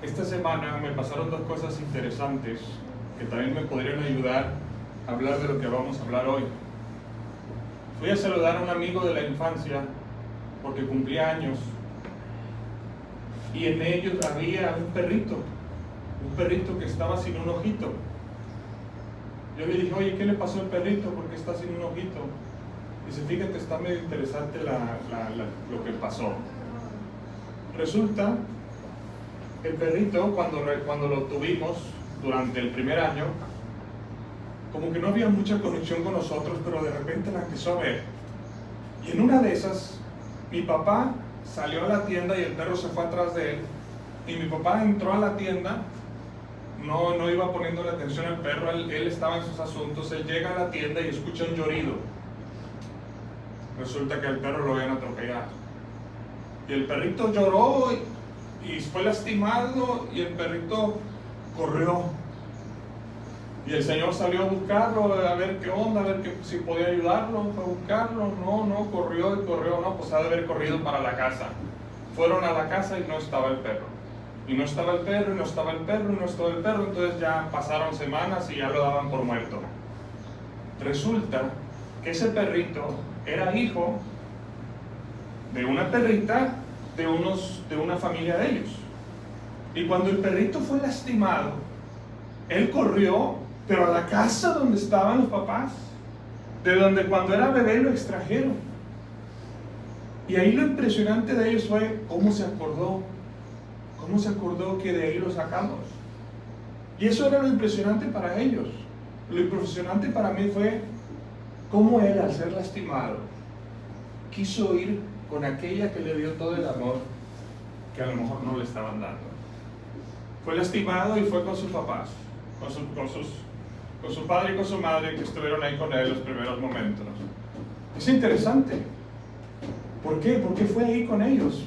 Esta semana me pasaron dos cosas interesantes que también me podrían ayudar a hablar de lo que vamos a hablar hoy. Fui a saludar a un amigo de la infancia porque cumplía años y en ellos había un perrito que estaba sin un ojito. Yo le dije, oye, ¿qué le pasó al perrito? ¿Por qué está sin un ojito? Dice, fíjate, está medio interesante lo que pasó. Resulta, el perrito, cuando lo tuvimos durante el primer año, como que no había mucha conexión con nosotros, pero de repente la empezó a ver. Y en una de esas, mi papá salió a la tienda y el perro se fue atrás de él. Y mi papá entró a la tienda, no iba poniéndole atención al perro, él estaba en sus asuntos. Él llega a la tienda y escucha un llorido. Resulta que el perro lo habían atropellado. Y el perrito lloró y fue lastimado y el perrito corrió. Y el señor salió a buscarlo, a ver qué onda, a ver si podía ayudarlo, fue a buscarlo. No, corrió, no, pues ha de haber corrido para la casa. Fueron a la casa y no estaba el perro. Y no estaba el perro, y no estaba el perro, y no estaba el perro. Entonces ya pasaron semanas y ya lo daban por muerto. Resulta que ese perrito era hijo de una perrita de una familia de ellos. Y cuando el perrito fue lastimado, él corrió, pero a la casa donde estaban los papás, de donde cuando era bebé lo extrajeron. Y ahí lo impresionante de ellos fue cómo se acordó que de ahí lo sacamos. Y eso era lo impresionante para ellos. Lo impresionante para mí fue cómo él, al ser lastimado, quiso ir con aquella que le dio todo el amor que a lo mejor no le estaban dando. Fue lastimado y fue con sus papás, con su padre y con su madre, que estuvieron ahí con él los primeros momentos. Es interesante. ¿Por qué? ¿Por qué fue ahí con ellos?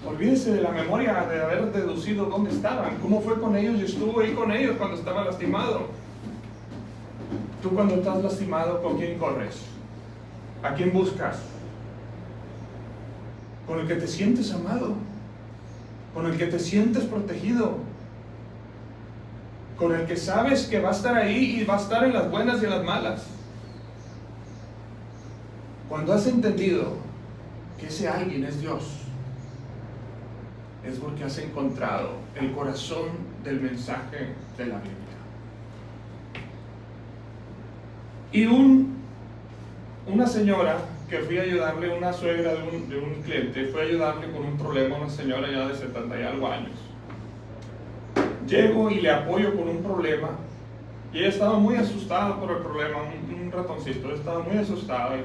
Olvídese de la memoria de haber deducido dónde estaban. ¿Cómo fue con ellos y estuvo ahí con ellos cuando estaba lastimado? Tú, cuando estás lastimado, ¿con quién corres? ¿A quién buscas? Con el que te sientes amado, con el que te sientes protegido, con el que sabes que va a estar ahí y va a estar en las buenas y en las malas. Cuando has entendido que ese alguien es Dios, es porque has encontrado el corazón del mensaje de la Biblia. Y una señora que fui a ayudarle, una suegra de un cliente, fue a ayudarle con un problema a una señora ya de 70 y algo años. Llego y le apoyo con un problema, y ella estaba muy asustada por el problema, un ratoncito, estaba muy asustada,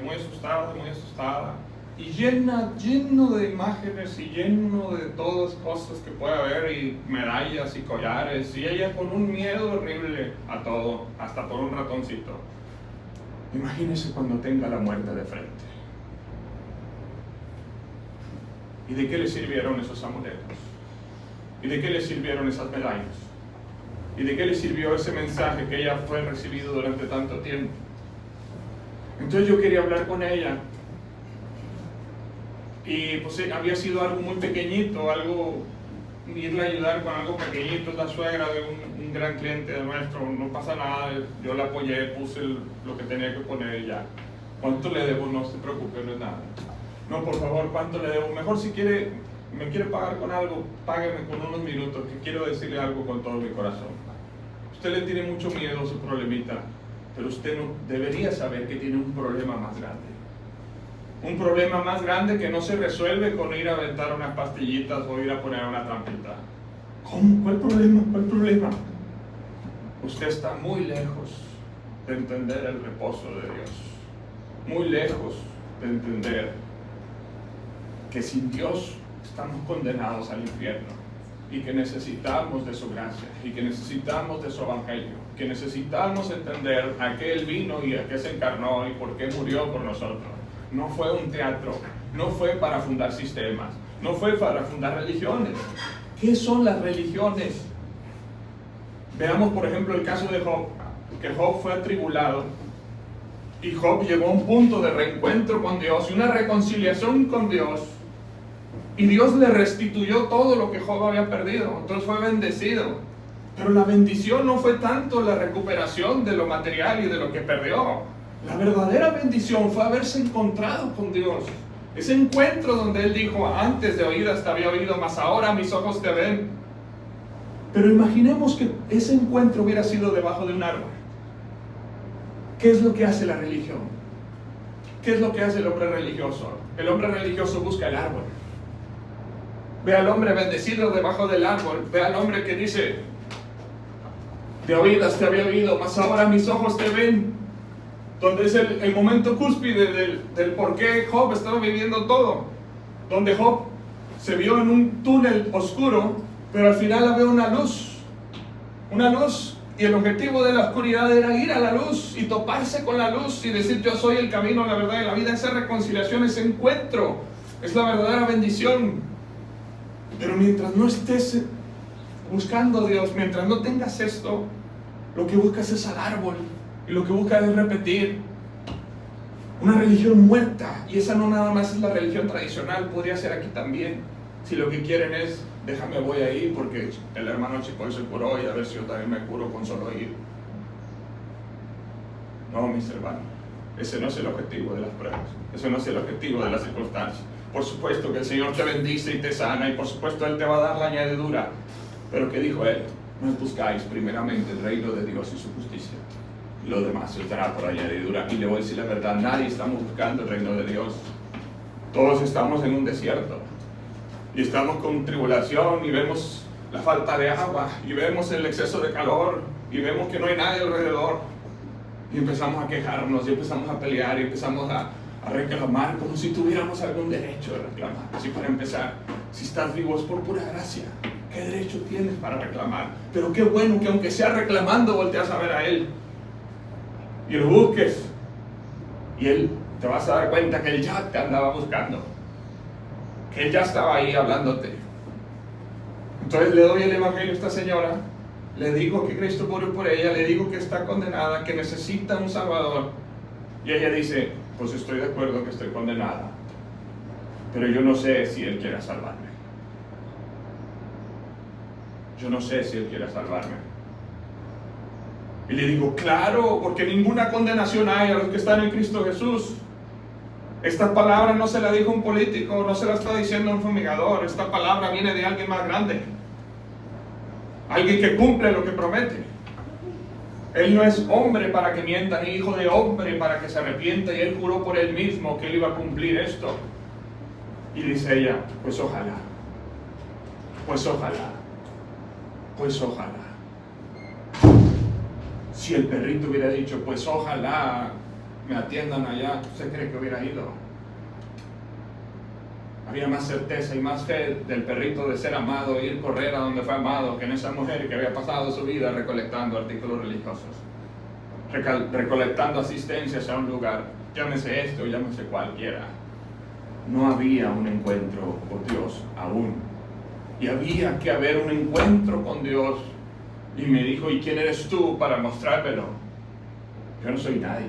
y lleno de imágenes y lleno de todas cosas que puede haber, y medallas y collares, y ella con un miedo horrible a todo, hasta por un ratoncito. Imagínese cuando tenga la muerte de frente. ¿Y de qué le sirvieron esos amuletos? ¿Y de qué le sirvieron esas medallas? ¿Y de qué le sirvió ese mensaje que ella fue recibido durante tanto tiempo? Entonces yo quería hablar con ella. Y pues había sido algo muy pequeñito, irle a ayudar con algo pequeñito. Es la suegra de un gran cliente de nuestro, no pasa nada, yo la apoyé, puse lo que tenía que poner y ya. ¿Cuánto le debo? No se preocupe, no es nada. No, por favor, ¿cuánto le debo? Mejor, si me quiere pagar con algo, págueme con unos minutos, que quiero decirle algo con todo mi corazón. Usted le tiene mucho miedo a su problemita, pero usted no debería saber que tiene un problema más grande. Un problema más grande que no se resuelve con ir a aventar unas pastillitas o ir a poner una trampita. ¿Cómo? ¿Cuál problema? ¿Cuál problema? Usted está muy lejos de entender el reposo de Dios. Muy lejos de entender que sin Dios estamos condenados al infierno, y que necesitamos de su gracia, y que necesitamos de su evangelio, que necesitamos entender a qué Él vino y a qué se encarnó y por qué murió por nosotros. No fue un teatro, no fue para fundar sistemas, no fue para fundar religiones. ¿Qué son las religiones? Veamos, por ejemplo, el caso de Job, que Job fue atribulado y Job llegó a un punto de reencuentro con Dios y una reconciliación con Dios, Y Dios le restituyó todo lo que Job había perdido. Entonces fue bendecido. Pero la bendición no fue tanto la recuperación de lo material y de lo que perdió. La verdadera bendición fue haberse encontrado con Dios. Ese encuentro donde Él dijo: antes de oídas te había oído, mas ahora mis ojos te ven. Pero imaginemos que ese encuentro hubiera sido debajo de un árbol. ¿Qué es lo que hace la religión? ¿Qué es lo que hace el hombre religioso? El hombre religioso busca el árbol. Ve al hombre bendecido debajo del árbol. Ve al hombre que dice: de oídas te había oído, mas ahora mis ojos te ven. Donde es el momento cúspide del por qué Job estaba viviendo todo. Donde Job se vio en un túnel oscuro, pero al final había una luz. Una luz. Y el objetivo de la oscuridad era ir a la luz y toparse con la luz y decir: yo soy el camino, la verdad y la vida. Esa reconciliación, ese encuentro, es la verdadera bendición. Pero mientras no estés buscando a Dios, mientras no tengas esto, lo que buscas es al árbol. Y lo que buscas es repetir una religión muerta. Y esa no nada más es la religión tradicional, podría ser aquí también. Si lo que quieren es: déjame, voy ahí porque el hermano Chipoy se curó y a ver si yo también me curo con solo ir. No, mis hermanos, ese no es el objetivo de las pruebas. Ese no es el objetivo de las circunstancias. Por supuesto que el Señor te bendice y te sana, y por supuesto Él te va a dar la añadidura. Pero ¿qué dijo Él? No buscáis primeramente el reino de Dios y su justicia, y lo demás se os dará por añadidura. Y le voy a decir la verdad: nadie estamos buscando el reino de Dios. Todos estamos en un desierto. Y estamos con tribulación, y vemos la falta de agua, y vemos el exceso de calor, y vemos que no hay nadie alrededor. Y empezamos a quejarnos, y empezamos a pelear, y empezamos a reclamar como si tuviéramos algún derecho de reclamar. Así, para empezar, si estás vivo es por pura gracia. ¿Qué derecho tienes para reclamar? Pero qué bueno que aunque sea reclamando, volteas a ver a Él y lo busques, y Él, te vas a dar cuenta que Él ya te andaba buscando, que Él ya estaba ahí hablándote. Entonces le doy el evangelio a esta señora, le digo que Cristo murió por ella, le digo que está condenada, que necesita un Salvador, y ella dice: pues estoy de acuerdo que estoy condenada, pero yo no sé si Él quiera salvarme. Yo no sé si Él quiera salvarme. Y le digo: claro, porque ninguna condenación hay a los que están en Cristo Jesús. Esta palabra no se la dijo un político, no se la está diciendo un fumigador. Esta palabra viene de alguien más grande, alguien que cumple lo que promete. Él no es hombre para que mienta, ni hijo de hombre para que se arrepienta, y Él juró por Él mismo que Él iba a cumplir esto. Y dice ella: pues ojalá, pues ojalá, pues ojalá. Si el perrito hubiera dicho: pues ojalá me atiendan allá, ¿usted cree que hubiera ido? Había más certeza y más fe del perrito de ser amado e ir a correr a donde fue amado, que en esa mujer que había pasado su vida recolectando artículos religiosos, recolectando asistencias a un lugar, llámese esto, llámese cualquiera. No había un encuentro con Dios aún, y había que haber un encuentro con Dios. Y me dijo: ¿y quién eres tú para mostrármelo? Yo no soy nadie,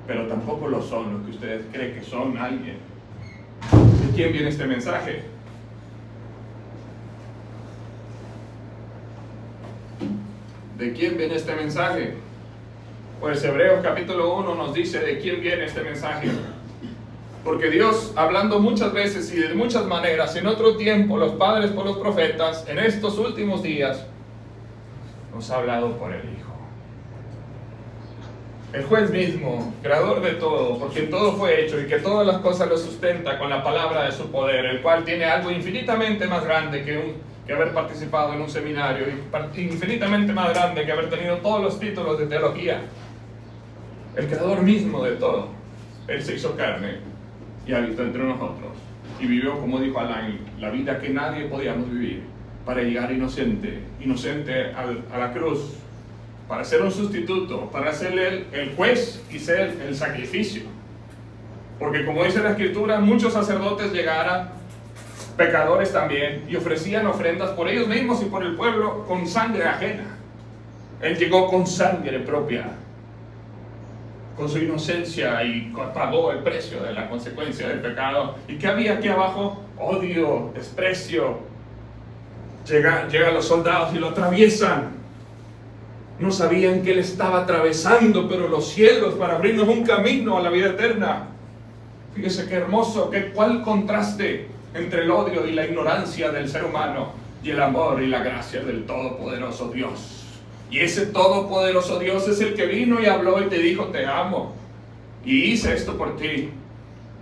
pero tampoco lo son los que ustedes creen que son alguien. ¿De quién viene este mensaje? ¿De quién viene este mensaje? Pues Hebreos capítulo 1 nos dice de quién viene este mensaje. Porque Dios, hablando muchas veces y de muchas maneras, en otro tiempo, los padres por los profetas, en estos últimos días, nos ha hablado por el Hijo. El juez mismo, creador de todo, por quien todo fue hecho y que todas las cosas lo sustenta con la palabra de su poder, el cual tiene algo infinitamente más grande que haber participado en un seminario, y infinitamente más grande que haber tenido todos los títulos de teología. El creador mismo de todo, Él se hizo carne y habitó entre nosotros, y vivió, como dijo Alain, la vida que nadie podíamos vivir, para llegar inocente a la cruz, para ser un sustituto, para ser el juez y ser el sacrificio. Porque como dice la Escritura, muchos sacerdotes llegaran, pecadores también, y ofrecían ofrendas por ellos mismos y por el pueblo con sangre ajena. Él llegó con sangre propia. con su inocencia y pagó el precio de la consecuencia del pecado. ¿Y qué había aquí abajo? Odio, desprecio. Llegan los soldados y lo atraviesan. No sabían que él estaba atravesando, pero los cielos, para abrirnos un camino a la vida eterna. Fíjese qué hermoso, cuál contraste entre el odio y la ignorancia del ser humano y el amor y la gracia del todopoderoso Dios. Y ese todopoderoso Dios es el que vino y habló y te dijo: te amo y hice esto por ti.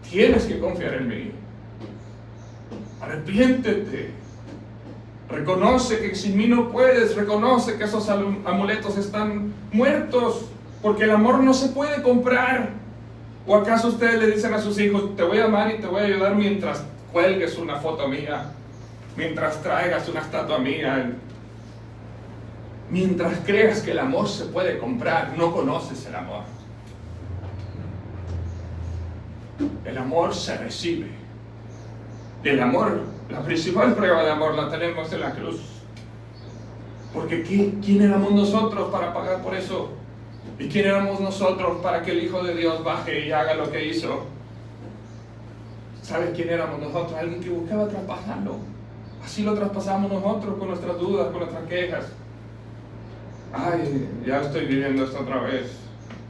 Tienes que confiar en mí. Arrepiéntete. Reconoce que sin mí no puedes. Reconoce que esos amuletos están muertos, porque el amor no se puede comprar. ¿O acaso ustedes le dicen a sus hijos: te voy a amar y te voy a ayudar mientras cuelgues una foto mía, mientras traigas una estatua mía? Mientras creas que el amor se puede comprar, no conoces el amor. El amor se recibe. El amor, la principal prueba de amor la tenemos en la cruz. Porque ¿quién éramos nosotros para pagar por eso? ¿Y quién éramos nosotros para que el Hijo de Dios baje y haga lo que hizo? ¿Sabes quién éramos nosotros? Alguien que buscaba traspasarlo. Así lo traspasamos nosotros, con nuestras dudas, con nuestras quejas. Ay, ya estoy viviendo esto otra vez.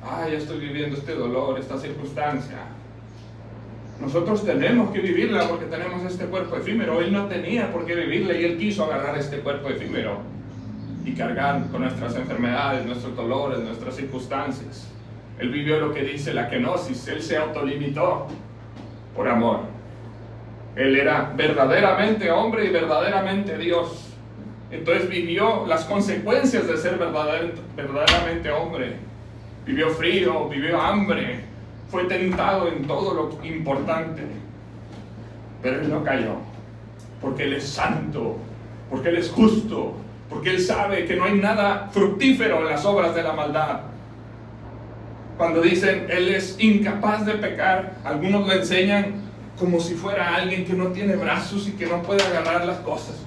Ay, ya estoy viviendo este dolor, esta circunstancia. Nosotros tenemos que vivirla porque tenemos este cuerpo efímero. Él no tenía por qué vivirla y Él quiso agarrar este cuerpo efímero y cargar con nuestras enfermedades, nuestros dolores, nuestras circunstancias. Él vivió lo que dice la kenosis. Él se autolimitó por amor. Él era verdaderamente hombre y verdaderamente Dios. Entonces vivió las consecuencias de ser verdaderamente hombre. Vivió frío, vivió hambre, fue tentado en todo lo importante. Pero Él no cayó, porque Él es santo, porque Él es justo, porque Él sabe que no hay nada fructífero en las obras de la maldad. Cuando dicen Él es incapaz de pecar, algunos lo enseñan como si fuera alguien que no tiene brazos y que no puede agarrar las cosas.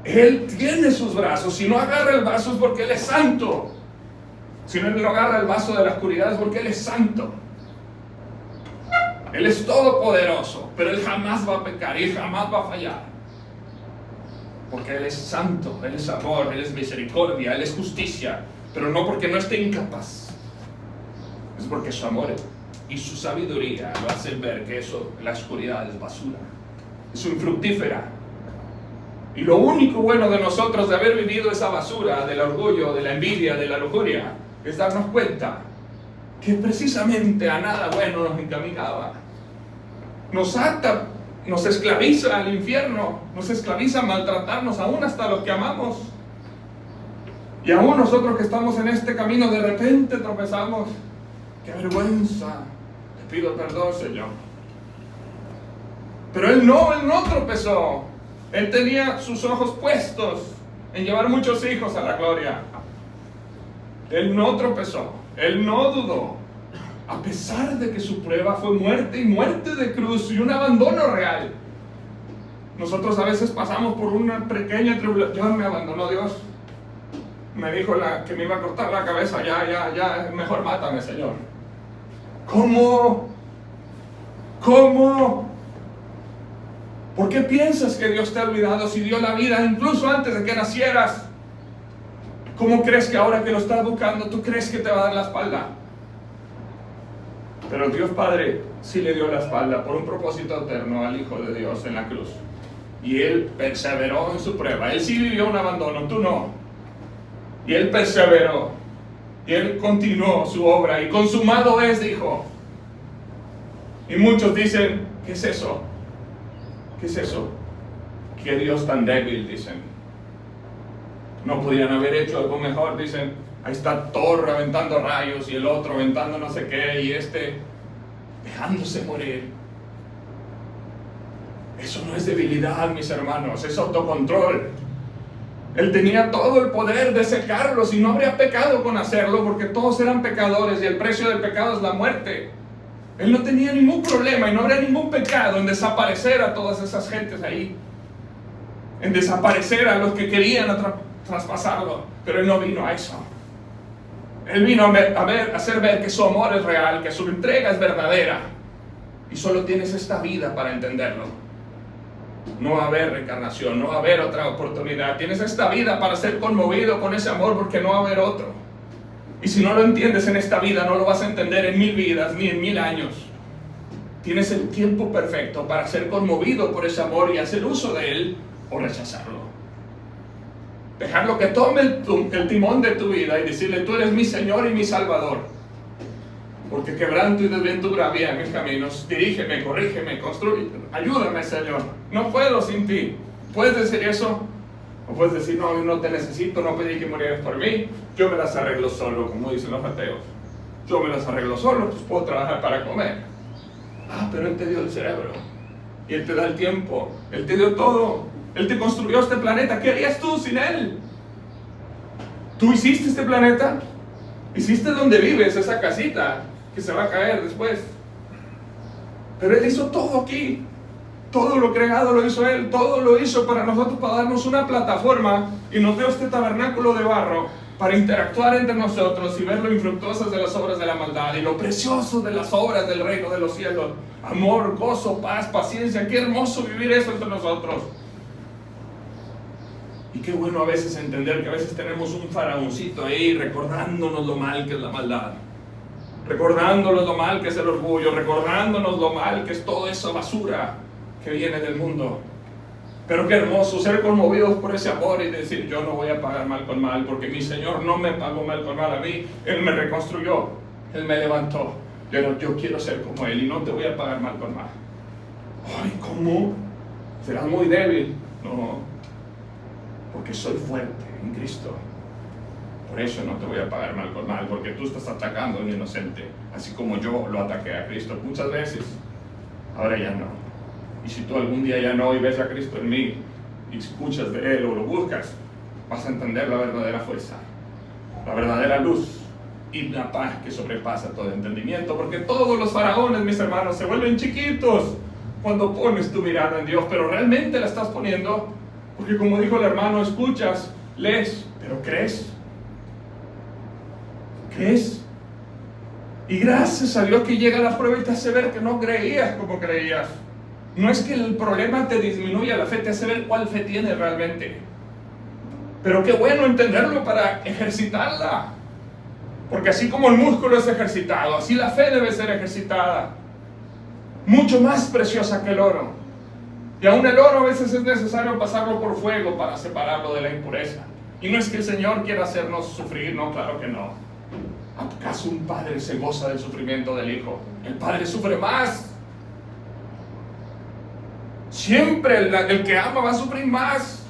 Él tiene sus brazos. Si no agarra el vaso es porque Él es santo. Si no agarra el vaso de la oscuridad es porque Él es santo. Él es todopoderoso, pero Él jamás va a pecar y Él jamás va a fallar. Porque Él es santo, Él es amor, Él es misericordia, Él es justicia. Pero no porque no esté incapaz. Es porque su amor y su sabiduría lo hacen ver que la oscuridad es basura. Es infructífera. Y lo único bueno de nosotros de haber vivido esa basura del orgullo, de la envidia, de la lujuria, es darnos cuenta que precisamente a nada bueno nos encaminaba. Nos ata, nos esclaviza al infierno, nos esclaviza a maltratarnos aún hasta los que amamos. Y aún nosotros que estamos en este camino de repente tropezamos. ¡Qué vergüenza! Te pido perdón, Señor. Pero Él no tropezó. Él tenía sus ojos puestos en llevar muchos hijos a la gloria. Él no tropezó, Él no dudó. A pesar de que su prueba fue muerte y muerte de cruz y un abandono real. Nosotros a veces pasamos por una pequeña tribulación. Me abandonó Dios. Me dijo que me iba a cortar la cabeza. Ya, mejor mátame, Señor. ¿Cómo? ¿Por qué piensas que Dios te ha olvidado si dio la vida incluso antes de que nacieras? ¿Cómo crees que ahora que lo estás buscando, tú crees que te va a dar la espalda? Pero Dios Padre sí le dio la espalda por un propósito eterno al Hijo de Dios en la cruz. Y Él perseveró en su prueba. Él sí vivió un abandono, tú no. Y Él perseveró. Y Él continuó su obra. Y consumado es, dijo. Y muchos dicen, ¿qué es eso? ¿Qué es eso? ¿Qué Dios tan débil? Dicen. No podían haber hecho algo mejor. Dicen, ahí está Thor aventando rayos y el otro aventando no sé qué y dejándose morir. Eso no es debilidad, mis hermanos, es autocontrol. Él tenía todo el poder de secarlos y no habría pecado con hacerlo porque todos eran pecadores y el precio del pecado es la muerte. Él no tenía ningún problema y no habría ningún pecado en desaparecer a todas esas gentes ahí. En desaparecer a los que querían traspasarlo. Pero Él no vino a eso. Él vino a hacer ver que su amor es real, que su entrega es verdadera. Y solo tienes esta vida para entenderlo. No va a haber reencarnación, no va a haber otra oportunidad. Tienes esta vida para ser conmovido con ese amor, porque no va a haber otro. Y si no lo entiendes en esta vida, no lo vas a entender en 1000 vidas ni en 1000 años. Tienes el tiempo perfecto para ser conmovido por ese amor y hacer uso de él o rechazarlo. Dejarlo que tome el timón de tu vida y decirle: tú eres mi Señor y mi Salvador. Porque quebranto y desventura había en mis caminos. Dirígeme, corrígeme, construye. Ayúdame, Señor. No puedo sin ti. ¿Puedes decir eso? O puedes decir: no, yo no te necesito, no pedí que murieras por mí. Yo me las arreglo solo, como dicen los ateos. Yo me las arreglo solo, pues puedo trabajar para comer. Ah, pero Él te dio el cerebro. Y Él te da el tiempo. Él te dio todo. Él te construyó este planeta. ¿Qué harías tú sin Él? ¿Tú hiciste este planeta? ¿Hiciste donde vives, esa casita que se va a caer después? Pero Él hizo todo aquí. Todo lo creado lo hizo Él. Todo lo hizo para nosotros, para darnos una plataforma. Y nos dio este tabernáculo de barro para interactuar entre nosotros y ver lo infructuosas de las obras de la maldad y lo precioso de las obras del reino de los cielos. Amor, gozo, paz, paciencia. Qué hermoso vivir eso entre nosotros. Y qué bueno a veces entender que a veces tenemos un faraoncito ahí recordándonos lo mal que es la maldad, recordándonos lo mal que es el orgullo, recordándonos lo mal que es toda esa basura que viene del mundo. Pero qué hermoso ser conmovidos por ese amor y decir: yo no voy a pagar mal con mal, porque mi Señor no me pagó mal con mal a mí. Él me reconstruyó, Él me levantó, pero yo quiero ser como Él y no te voy a pagar mal con mal. Ay, ¿cómo? ¿Serás muy débil? No, porque soy fuerte en Cristo. Por eso no te voy a pagar mal con mal, porque tú estás atacando a un inocente, así como yo lo ataqué a Cristo muchas veces. Ahora ya no. Y si tú algún día ya no y ves a Cristo en mí y escuchas de Él o lo buscas, vas a entender la verdadera fuerza, la verdadera luz y la paz que sobrepasa todo entendimiento. Porque todos los faraones, mis hermanos, se vuelven chiquitos cuando pones tu mirada en Dios, pero realmente la estás poniendo. Porque como dijo el hermano, escuchas, lees, pero crees. ¿Crees? Y gracias a Dios que llega la prueba y te hace ver que no creías como creías. No es que el problema te disminuya la fe, te hace ver cuál fe tienes realmente. Pero qué bueno entenderlo para ejercitarla. Porque así como el músculo es ejercitado, así la fe debe ser ejercitada. Mucho más preciosa que el oro. Y aún el oro a veces es necesario pasarlo por fuego para separarlo de la impureza. Y no es que el Señor quiera hacernos sufrir, no, claro que no. ¿Acaso un padre se goza del sufrimiento del hijo? El padre sufre más. Siempre el que ama va a sufrir más.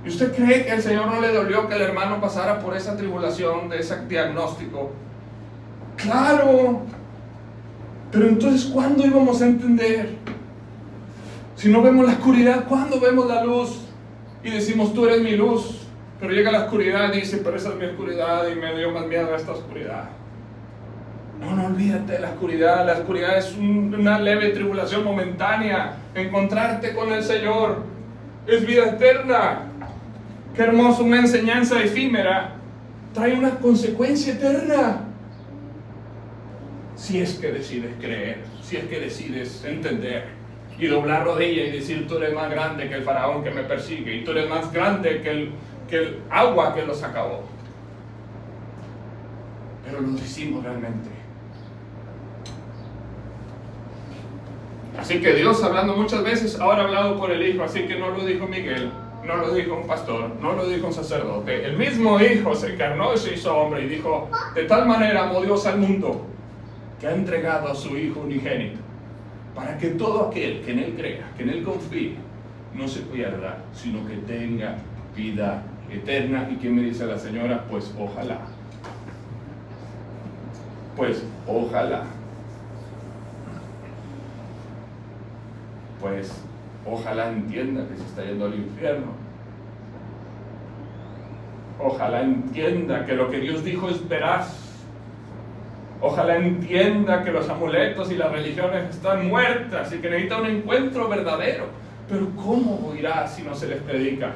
¿Y usted cree que al Señor no le dolió que el hermano pasara por esa tribulación, de ese diagnóstico? ¡Claro! Pero entonces, ¿cuándo íbamos a entender? Si no vemos la oscuridad, ¿cuándo vemos la luz? Y decimos: tú eres mi luz. Pero llega la oscuridad y dice: pero esa es mi oscuridad y me dio más miedo a esta oscuridad. No olvídate de la oscuridad. La oscuridad es una leve tribulación momentánea. Encontrarte con el Señor es vida eterna. Qué hermoso, una enseñanza efímera trae una consecuencia eterna. Si es que decides creer, si es que decides entender y doblar rodilla y decir: tú eres más grande que el faraón que me persigue, y tú eres más grande que el agua que los acabó. Pero lo decimos realmente. Así que Dios, hablando muchas veces, ahora ha hablado por el Hijo. Así que no lo dijo Miguel, no lo dijo un pastor, no lo dijo un sacerdote. El mismo Hijo se encarnó y se hizo hombre y dijo: de tal manera amó Dios al mundo, que ha entregado a su Hijo unigénito, para que todo aquel que en Él crea, que en Él confíe, no se pierda, sino que tenga vida eterna. ¿Y qué me dice la señora? Pues ojalá. Pues ojalá. Pues ojalá entienda que se está yendo al infierno. Ojalá entienda que lo que Dios dijo es veraz. Ojalá entienda que los amuletos y las religiones están muertas y que necesita un encuentro verdadero. Pero ¿cómo oirá si no se les predica?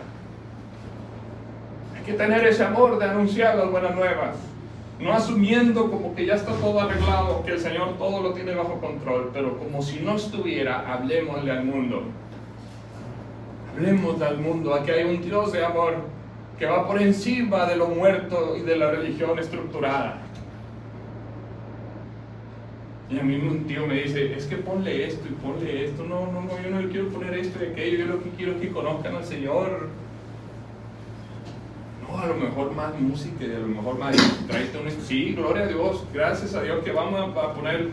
Hay que tener ese amor de anunciar las buenas nuevas, no asumiendo como que ya está todo arreglado, que el Señor todo lo tiene bajo control, pero como si no estuviera, hablemosle al mundo. Hablemosle al mundo. Aquí hay un Dios de amor que va por encima de lo muerto y de la religión estructurada. Y a mí un tío me dice, es que ponle esto y ponle esto. No, yo no le quiero poner esto y aquello, yo lo que quiero es que conozcan al Señor. No, a lo mejor más música, y a lo mejor más, tráete un... Sí, gloria a Dios, gracias a Dios que vamos a poner,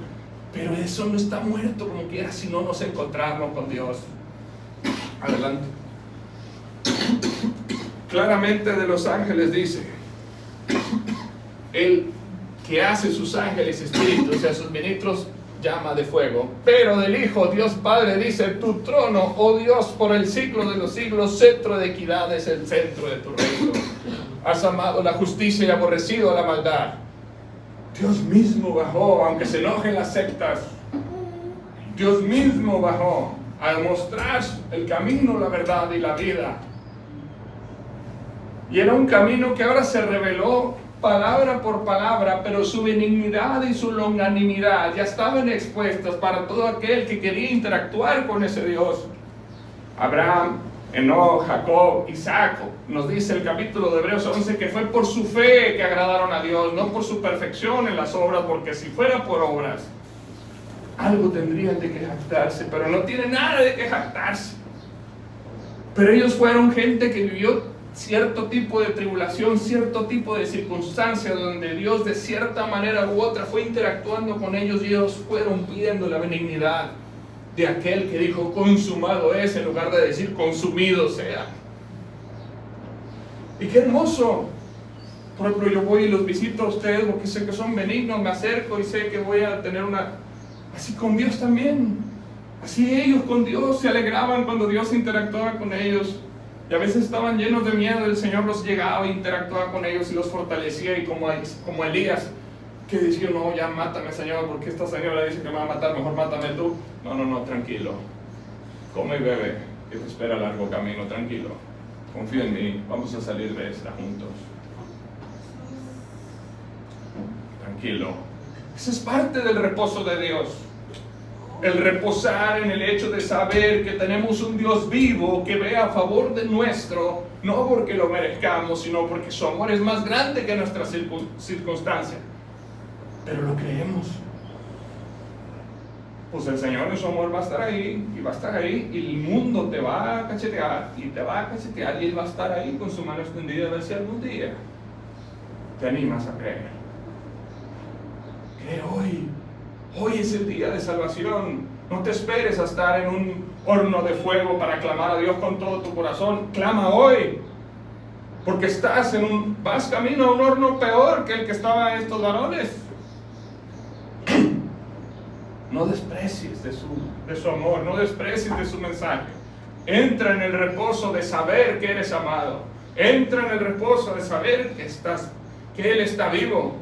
pero eso no está muerto como quiera, si no nos encontramos con Dios. Adelante. Claramente de los ángeles dice, el que hace sus ángeles espíritus y a sus ministros llama de fuego, pero del Hijo, Dios Padre dice, tu trono, oh Dios, por el siglo de los siglos, cetro de equidad es el centro de tu reino. Has amado la justicia y aborrecido la maldad. Dios mismo bajó, aunque se enojen las sectas, Dios mismo bajó a mostrar el camino, la verdad y la vida. Y era un camino que ahora se reveló palabra por palabra, pero su benignidad y su longanimidad ya estaban expuestas para todo aquel que quería interactuar con ese Dios. Abraham, Enoch, Jacob, Isaac, nos dice el capítulo de Hebreos 11 que fue por su fe que agradaron a Dios, no por su perfección en las obras, porque si fuera por obras, algo tendrían de que jactarse, pero no tiene nada de que jactarse. Pero ellos fueron gente que vivió cierto tipo de tribulación, cierto tipo de circunstancia donde Dios de cierta manera u otra fue interactuando con ellos y ellos fueron viendo la benignidad de aquel que dijo consumado es en lugar de decir consumido sea. Y qué hermoso. Por ejemplo, yo voy y los visito a ustedes porque sé que son benignos, me acerco y sé que voy a tener una... Así con Dios también. Así ellos con Dios se alegraban cuando Dios interactuaba con ellos. Y a veces estaban llenos de miedo, el Señor los llegaba e interactuaba con ellos y los fortalecía. Y como Elías, que decía, no, ya mátame, Señor, porque esta señora dice que me va a matar, mejor mátame tú. No, tranquilo. Come y bebe, que te espera largo camino, tranquilo. Confía en mí, vamos a salir de esta juntos. Tranquilo. Esa es parte del reposo de Dios. El reposar en el hecho de saber que tenemos un Dios vivo que ve a favor de nuestro, no porque lo merezcamos, sino porque su amor es más grande que nuestras circunstancias. Pero lo creemos. Pues el Señor en su amor va a estar ahí, y va a estar ahí, y el mundo te va a cachetear, y te va a cachetear, y Él va a estar ahí con su mano extendida a ver si algún día te animas a creer. Cree hoy. Hoy es el día de salvación. No te esperes a estar en un horno de fuego para clamar a Dios con todo tu corazón. Clama hoy. Porque vas camino a un horno peor que el que estaban estos varones. No desprecies de su amor, no desprecies de su mensaje. Entra en el reposo de saber que eres amado. Entra en el reposo de saber que Él está vivo.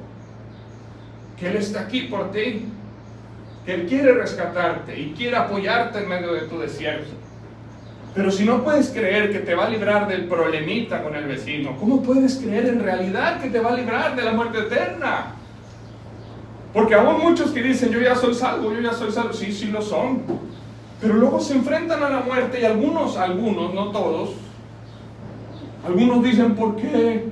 Que Él está aquí por ti. Que Él quiere rescatarte y quiere apoyarte en medio de tu desierto. Pero si no puedes creer que te va a librar del problemita con el vecino, ¿cómo puedes creer en realidad que te va a librar de la muerte eterna? Porque aún muchos que dicen, yo ya soy salvo, sí lo son. Pero luego se enfrentan a la muerte y algunos, no todos, algunos dicen, ¿por qué?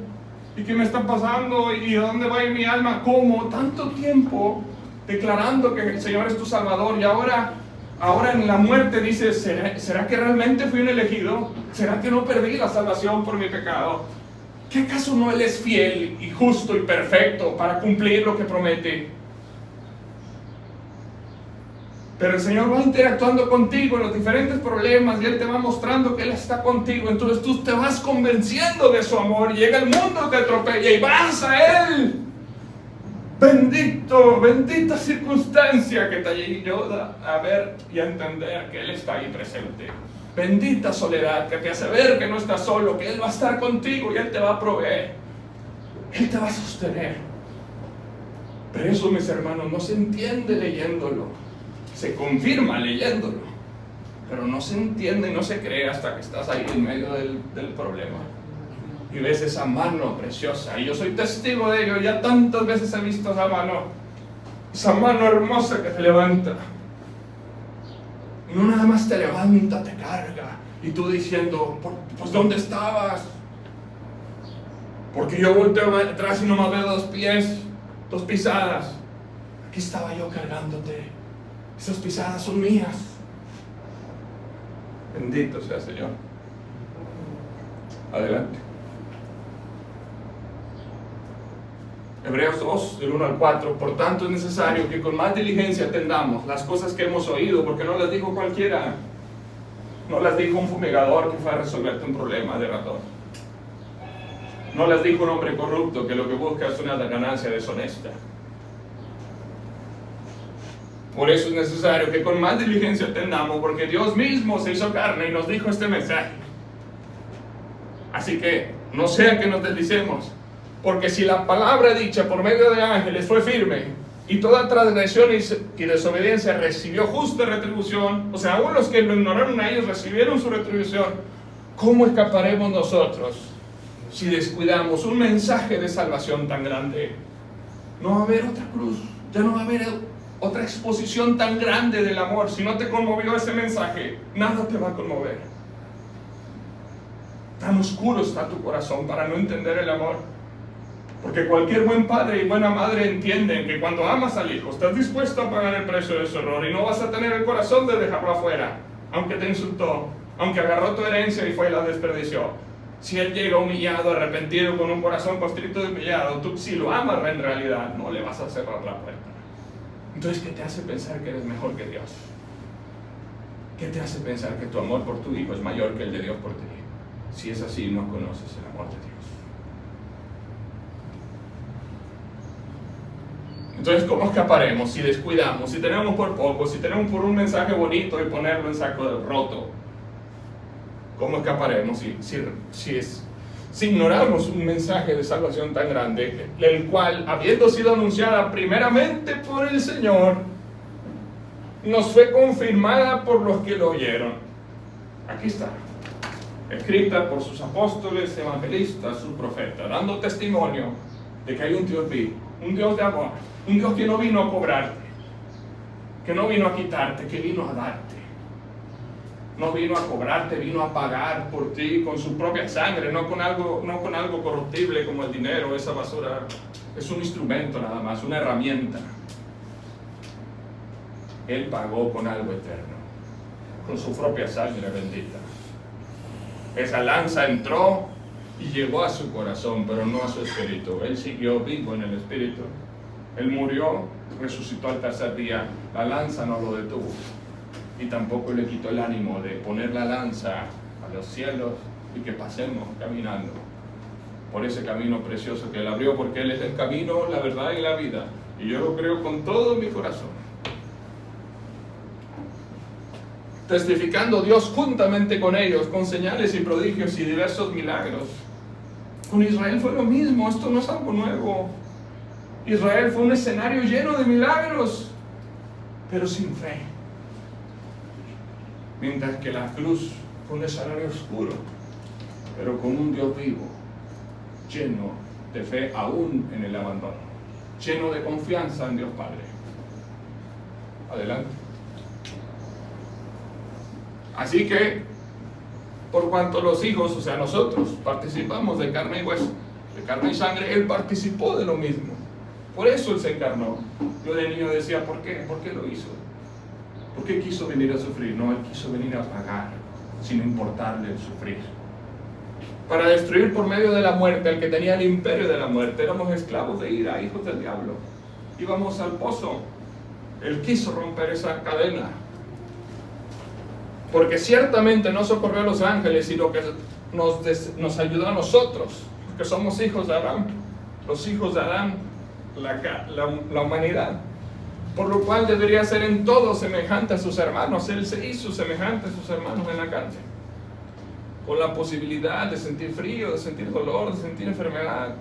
¿Y qué me está pasando? ¿Y a dónde va a ir mi alma? ¿Cómo? Tanto tiempo declarando que el Señor es tu Salvador y ahora en la muerte dices, ¿será que realmente fui un elegido? ¿Será que no perdí la salvación por mi pecado? ¿Qué acaso no Él es fiel y justo y perfecto para cumplir lo que promete? Pero el Señor va interactuando contigo en los diferentes problemas y Él te va mostrando que Él está contigo. Entonces tú te vas convenciendo de su amor. Llega el mundo, te atropella y vas a Él. Bendita circunstancia que te ayuda a ver y a entender que Él está ahí presente. Bendita soledad que te hace ver que no estás solo, que Él va a estar contigo y Él te va a proveer. Él te va a sostener. Pero eso, mis hermanos, no se entiende leyéndolo. Se confirma leyéndolo, pero no se entiende y no se cree hasta que estás ahí en medio del problema. y ves esa mano preciosa, y yo soy testigo de ello, ya tantas veces he visto esa mano hermosa que te levanta, y no nada más te levanta, te carga, y tú diciendo, pues ¿dónde estabas? Porque yo volteo atrás y nomás veo 2 pies, 2 pisadas. Aquí estaba yo cargándote, esas pisadas son mías. Bendito sea el Señor. Adelante. Hebreos 2, del 1 al 4. Por tanto es necesario que con más diligencia atendamos las cosas que hemos oído, porque no las dijo cualquiera. No las dijo un fumigador que fue a resolverte un problema de ratón. No las dijo un hombre corrupto que lo que busca es una ganancia deshonesta. Por eso es necesario que con más diligencia atendamos, porque Dios mismo se hizo carne y nos dijo este mensaje. Así que no sea que nos deslicemos, porque si la palabra dicha por medio de ángeles fue firme, y toda transgresión y desobediencia recibió justa retribución, o sea, aún los que lo ignoraron a ellos recibieron su retribución, ¿cómo escaparemos nosotros si descuidamos un mensaje de salvación tan grande? No va a haber otra cruz, ya no va a haber otra exposición tan grande del amor. Si no te conmovió ese mensaje, nada te va a conmover. Tan oscuro está tu corazón para no entender el amor. Porque cualquier buen padre y buena madre entienden que cuando amas al hijo, estás dispuesto a pagar el precio de su error y no vas a tener el corazón de dejarlo afuera, aunque te insultó, aunque agarró tu herencia y fue y la desperdició. Si él llega humillado, arrepentido, con un corazón constrito y humillado, tú si lo amas en realidad, no le vas a cerrar la puerta. Entonces, ¿qué te hace pensar que eres mejor que Dios? ¿Qué te hace pensar que tu amor por tu hijo es mayor que el de Dios por ti? Si es así, no conoces el amor de Dios. Entonces, ¿cómo escaparemos si descuidamos, si tenemos por poco, si tenemos por un mensaje bonito y ponerlo en saco de roto? ¿Cómo escaparemos si ignoramos un mensaje de salvación tan grande, el cual, habiendo sido anunciada primeramente por el Señor, nos fue confirmada por los que lo oyeron? Aquí está, escrita por sus apóstoles, evangelistas, sus profetas, dando testimonio de que hay un Dios vivo, un Dios de amor, un Dios que no vino a cobrarte, que no vino a quitarte, que vino a darte. No vino a cobrarte, vino a pagar por ti con su propia sangre, no con algo corruptible como el dinero, esa basura. Es un instrumento nada más, una herramienta. Él pagó con algo eterno, con su propia sangre bendita. Esa lanza entró y llegó a su corazón, pero no a su espíritu. Él siguió vivo en el espíritu. Él murió, resucitó al tercer día. La lanza no lo detuvo. Y tampoco le quitó el ánimo de poner la lanza a los cielos y que pasemos caminando por ese camino precioso que Él abrió, porque Él es el camino, la verdad y la vida. Y yo lo creo con todo mi corazón. Testificando Dios juntamente con ellos, con señales y prodigios y diversos milagros. Con Israel fue lo mismo, esto no es algo nuevo. Israel fue un escenario lleno de milagros, pero sin fe. Mientras que la cruz fue un escenario oscuro, pero con un Dios vivo, lleno de fe aún en el abandono, lleno de confianza en Dios Padre. Adelante. Así que, por cuanto los hijos, o sea nosotros, participamos de carne y hueso, de carne y sangre, Él participó de lo mismo. Por eso Él se encarnó. Yo de niño decía, ¿por qué? ¿Por qué lo hizo? ¿Por qué quiso venir a sufrir? No, Él quiso venir a pagar, sin importarle el sufrir. Para destruir por medio de la muerte al que tenía el imperio de la muerte. Éramos esclavos de ira, hijos del diablo. Íbamos al pozo. Él quiso romper esa cadena. Porque ciertamente no socorrió a los ángeles, sino que nos ayudó a nosotros, que somos hijos de Adán. Los hijos de Adán, la humanidad. Por lo cual debería ser en todo semejante a sus hermanos. Él se hizo semejante a sus hermanos en la carne, con la posibilidad de sentir frío, de sentir dolor, de sentir enfermedad,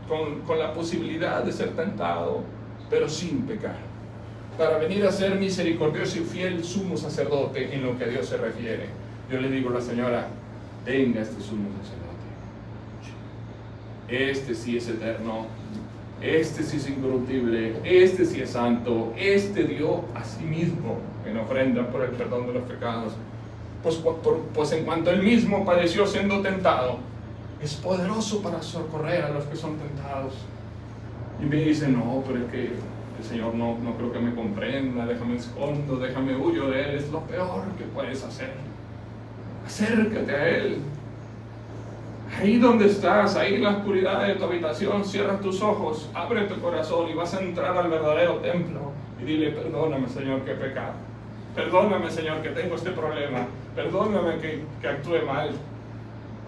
con la posibilidad de ser tentado, pero sin pecar, para venir a ser misericordioso y fiel sumo sacerdote en lo que a Dios se refiere. Yo le digo a la señora, tenga este sumo sacerdote. este sí es eterno, este sí es incorruptible, este sí es santo, este dio a sí mismo en ofrenda por el perdón de los pecados. Pues en cuanto él mismo padeció siendo tentado, es poderoso para socorrer a los que son tentados. Y me dice, no, pero es que el Señor no creo que me comprenda, déjame escondo, déjame huyo de Él, es lo peor que puedes hacer. Acércate a Él. Ahí donde estás, ahí en la oscuridad de tu habitación, cierra tus ojos, abre tu corazón y vas a entrar al verdadero templo y dile, perdóname, Señor, que he pecado. Perdóname, Señor, que tengo este problema. Perdóname que actúe mal.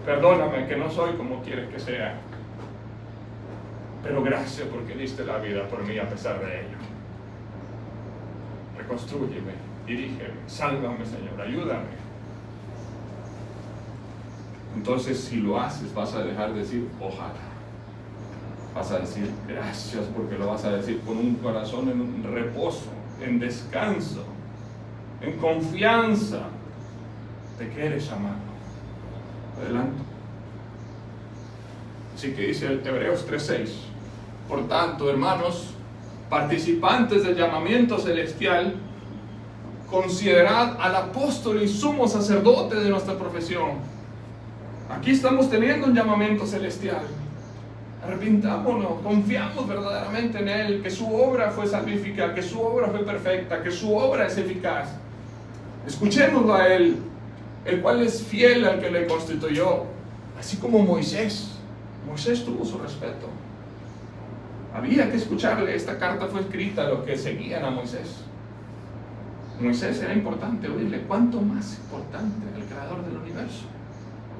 Perdóname que no soy como quieres que sea. Pero gracias porque diste la vida por mí a pesar de ello. Reconstrúyeme, dirígeme, sálvame, Señor, ayúdame. Entonces, si lo haces, vas a dejar de decir ojalá. Vas a decir gracias, porque lo vas a decir con un corazón en reposo, en descanso, en confianza de que eres amado. Adelante. Así que dice el Hebreos 3:6. Por tanto, hermanos, participantes del llamamiento celestial, considerad al apóstol y sumo sacerdote de nuestra profesión. Aquí estamos teniendo un llamamiento celestial. Arrepintámonos, confiamos verdaderamente en Él, que su obra fue salvífica, que su obra fue perfecta, que su obra es eficaz. Escuchémoslo a Él, el cual es fiel al que le constituyó, así como Moisés. Moisés tuvo su respeto. Había que escucharle. Esta carta fue escrita a los que seguían a Moisés. Moisés era importante oírle. ¿Cuánto más importante al creador del universo?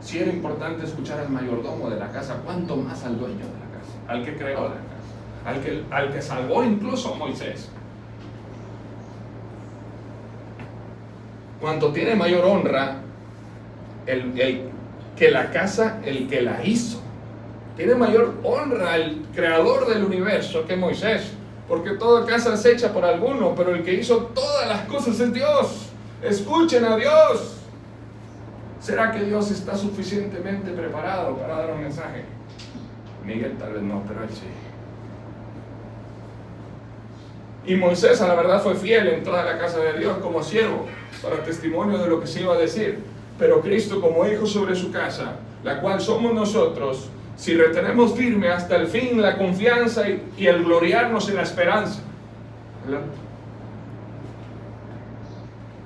Si era importante escuchar al mayordomo de la casa, ¿cuánto más al dueño de la casa? Al que creó la casa, al que salvó incluso a Moisés. Cuanto tiene mayor honra el que la casa, el que la hizo. Tiene mayor honra el creador del universo que Moisés, porque toda casa es hecha por alguno, pero el que hizo todas las cosas es Dios. Escuchen a Dios. ¿Será que Dios está suficientemente preparado para dar un mensaje? Miguel tal vez no, pero él sí. Y Moisés a la verdad fue fiel en toda la casa de Dios como siervo, para testimonio de lo que se iba a decir. Pero Cristo como hijo sobre su casa, la cual somos nosotros, si retenemos firme hasta el fin la confianza y el gloriarnos en la esperanza.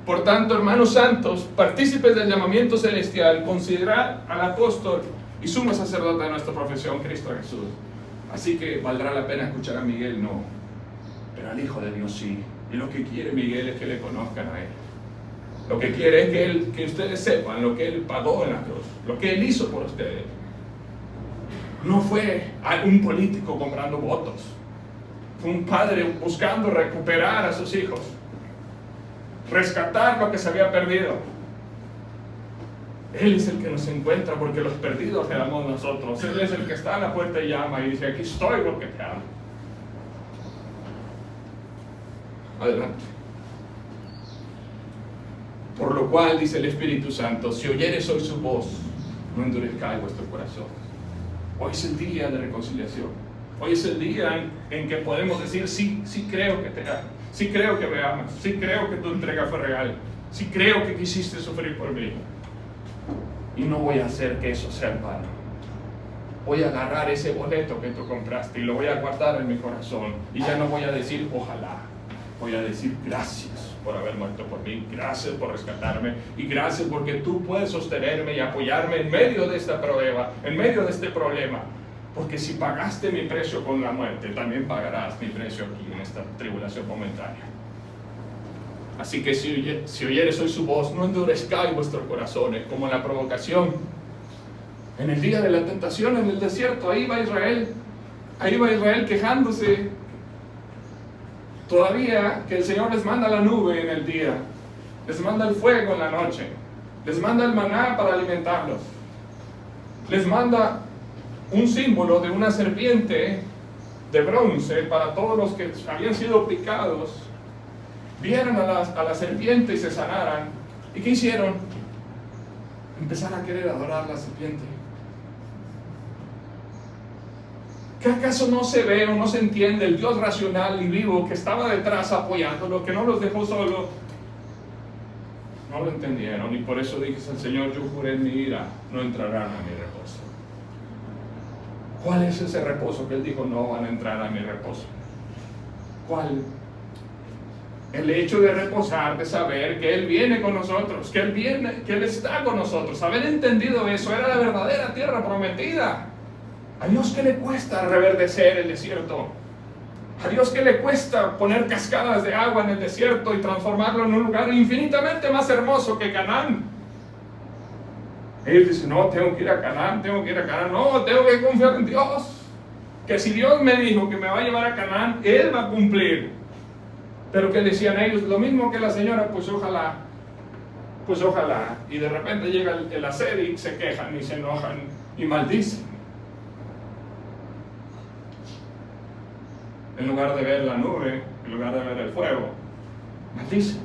Por tanto, hermanos santos, partícipes del llamamiento celestial, considerad al apóstol y sumo sacerdote de nuestra profesión, Cristo Jesús. Así que valdrá la pena escuchar a Miguel, no, pero al Hijo de Dios sí. Y lo que quiere Miguel es que le conozcan a Él. Lo que quiere es que ustedes sepan lo que Él pagó en la cruz, lo que Él hizo por ustedes. No fue un político comprando votos, fue un padre buscando recuperar a sus hijos, rescatar lo que se había perdido. Él es el que nos encuentra, porque los perdidos éramos nosotros. Él es el que está a la puerta y llama y dice: aquí estoy porque te amo. Adelante. Por lo cual, dice el Espíritu Santo, si oyeres hoy su voz, no endurezcáis vuestro corazón. Hoy es el día de reconciliación. Hoy es el día en que podemos decir: sí creo que te amo, sí creo que me amas, sí creo que tu entrega fue real, sí creo que quisiste sufrir por mí. Y no voy a hacer que eso sea en vano. Voy a agarrar ese boleto que tú compraste y lo voy a guardar en mi corazón. Y ya no voy a decir ojalá, voy a decir gracias por haber muerto por mí, gracias por rescatarme, y gracias porque tú puedes sostenerme y apoyarme en medio de esta prueba, en medio de este problema. Porque si pagaste mi precio con la muerte, también pagarás mi precio aquí en esta tribulación momentánea. Así que si oyeres hoy su voz, no endurezcáis vuestros corazones, como en la provocación. En el día de la tentación en el desierto, ahí va Israel quejándose. Todavía que el Señor les manda la nube en el día, les manda el fuego en la noche, les manda el maná para alimentarlos, les manda un símbolo de una serpiente de bronce para todos los que habían sido picados, vieran a la serpiente y se sanaran. ¿Y qué hicieron? Empezaron a querer adorar a la serpiente. ¿Qué acaso no se ve o no se entiende el Dios racional y vivo que estaba detrás apoyándolo, que no los dejó solos? No lo entendieron, y por eso dije al Señor: yo juré en mi ira, no entrarán a mi reposo. ¿Cuál es ese reposo que Él dijo no van a entrar a mi reposo? ¿Cuál? El hecho de reposar, de saber que Él viene con nosotros, que Él viene, que Él está con nosotros. Haber entendido eso, era la verdadera tierra prometida. A Dios que le cuesta reverdecer el desierto. A Dios que le cuesta poner cascadas de agua en el desierto y transformarlo en un lugar infinitamente más hermoso que Canaán. Ellos dicen: no, tengo que ir a Canaán, tengo que ir a Canaán. No, tengo que confiar en Dios. Que si Dios me dijo que me va a llevar a Canaán, Él va a cumplir. Pero que decían ellos, lo mismo que la señora: pues ojalá. Pues ojalá. Y de repente llega el hacer y se quejan y se enojan y maldicen. En lugar de ver la nube, en lugar de ver el fuego, maldicen.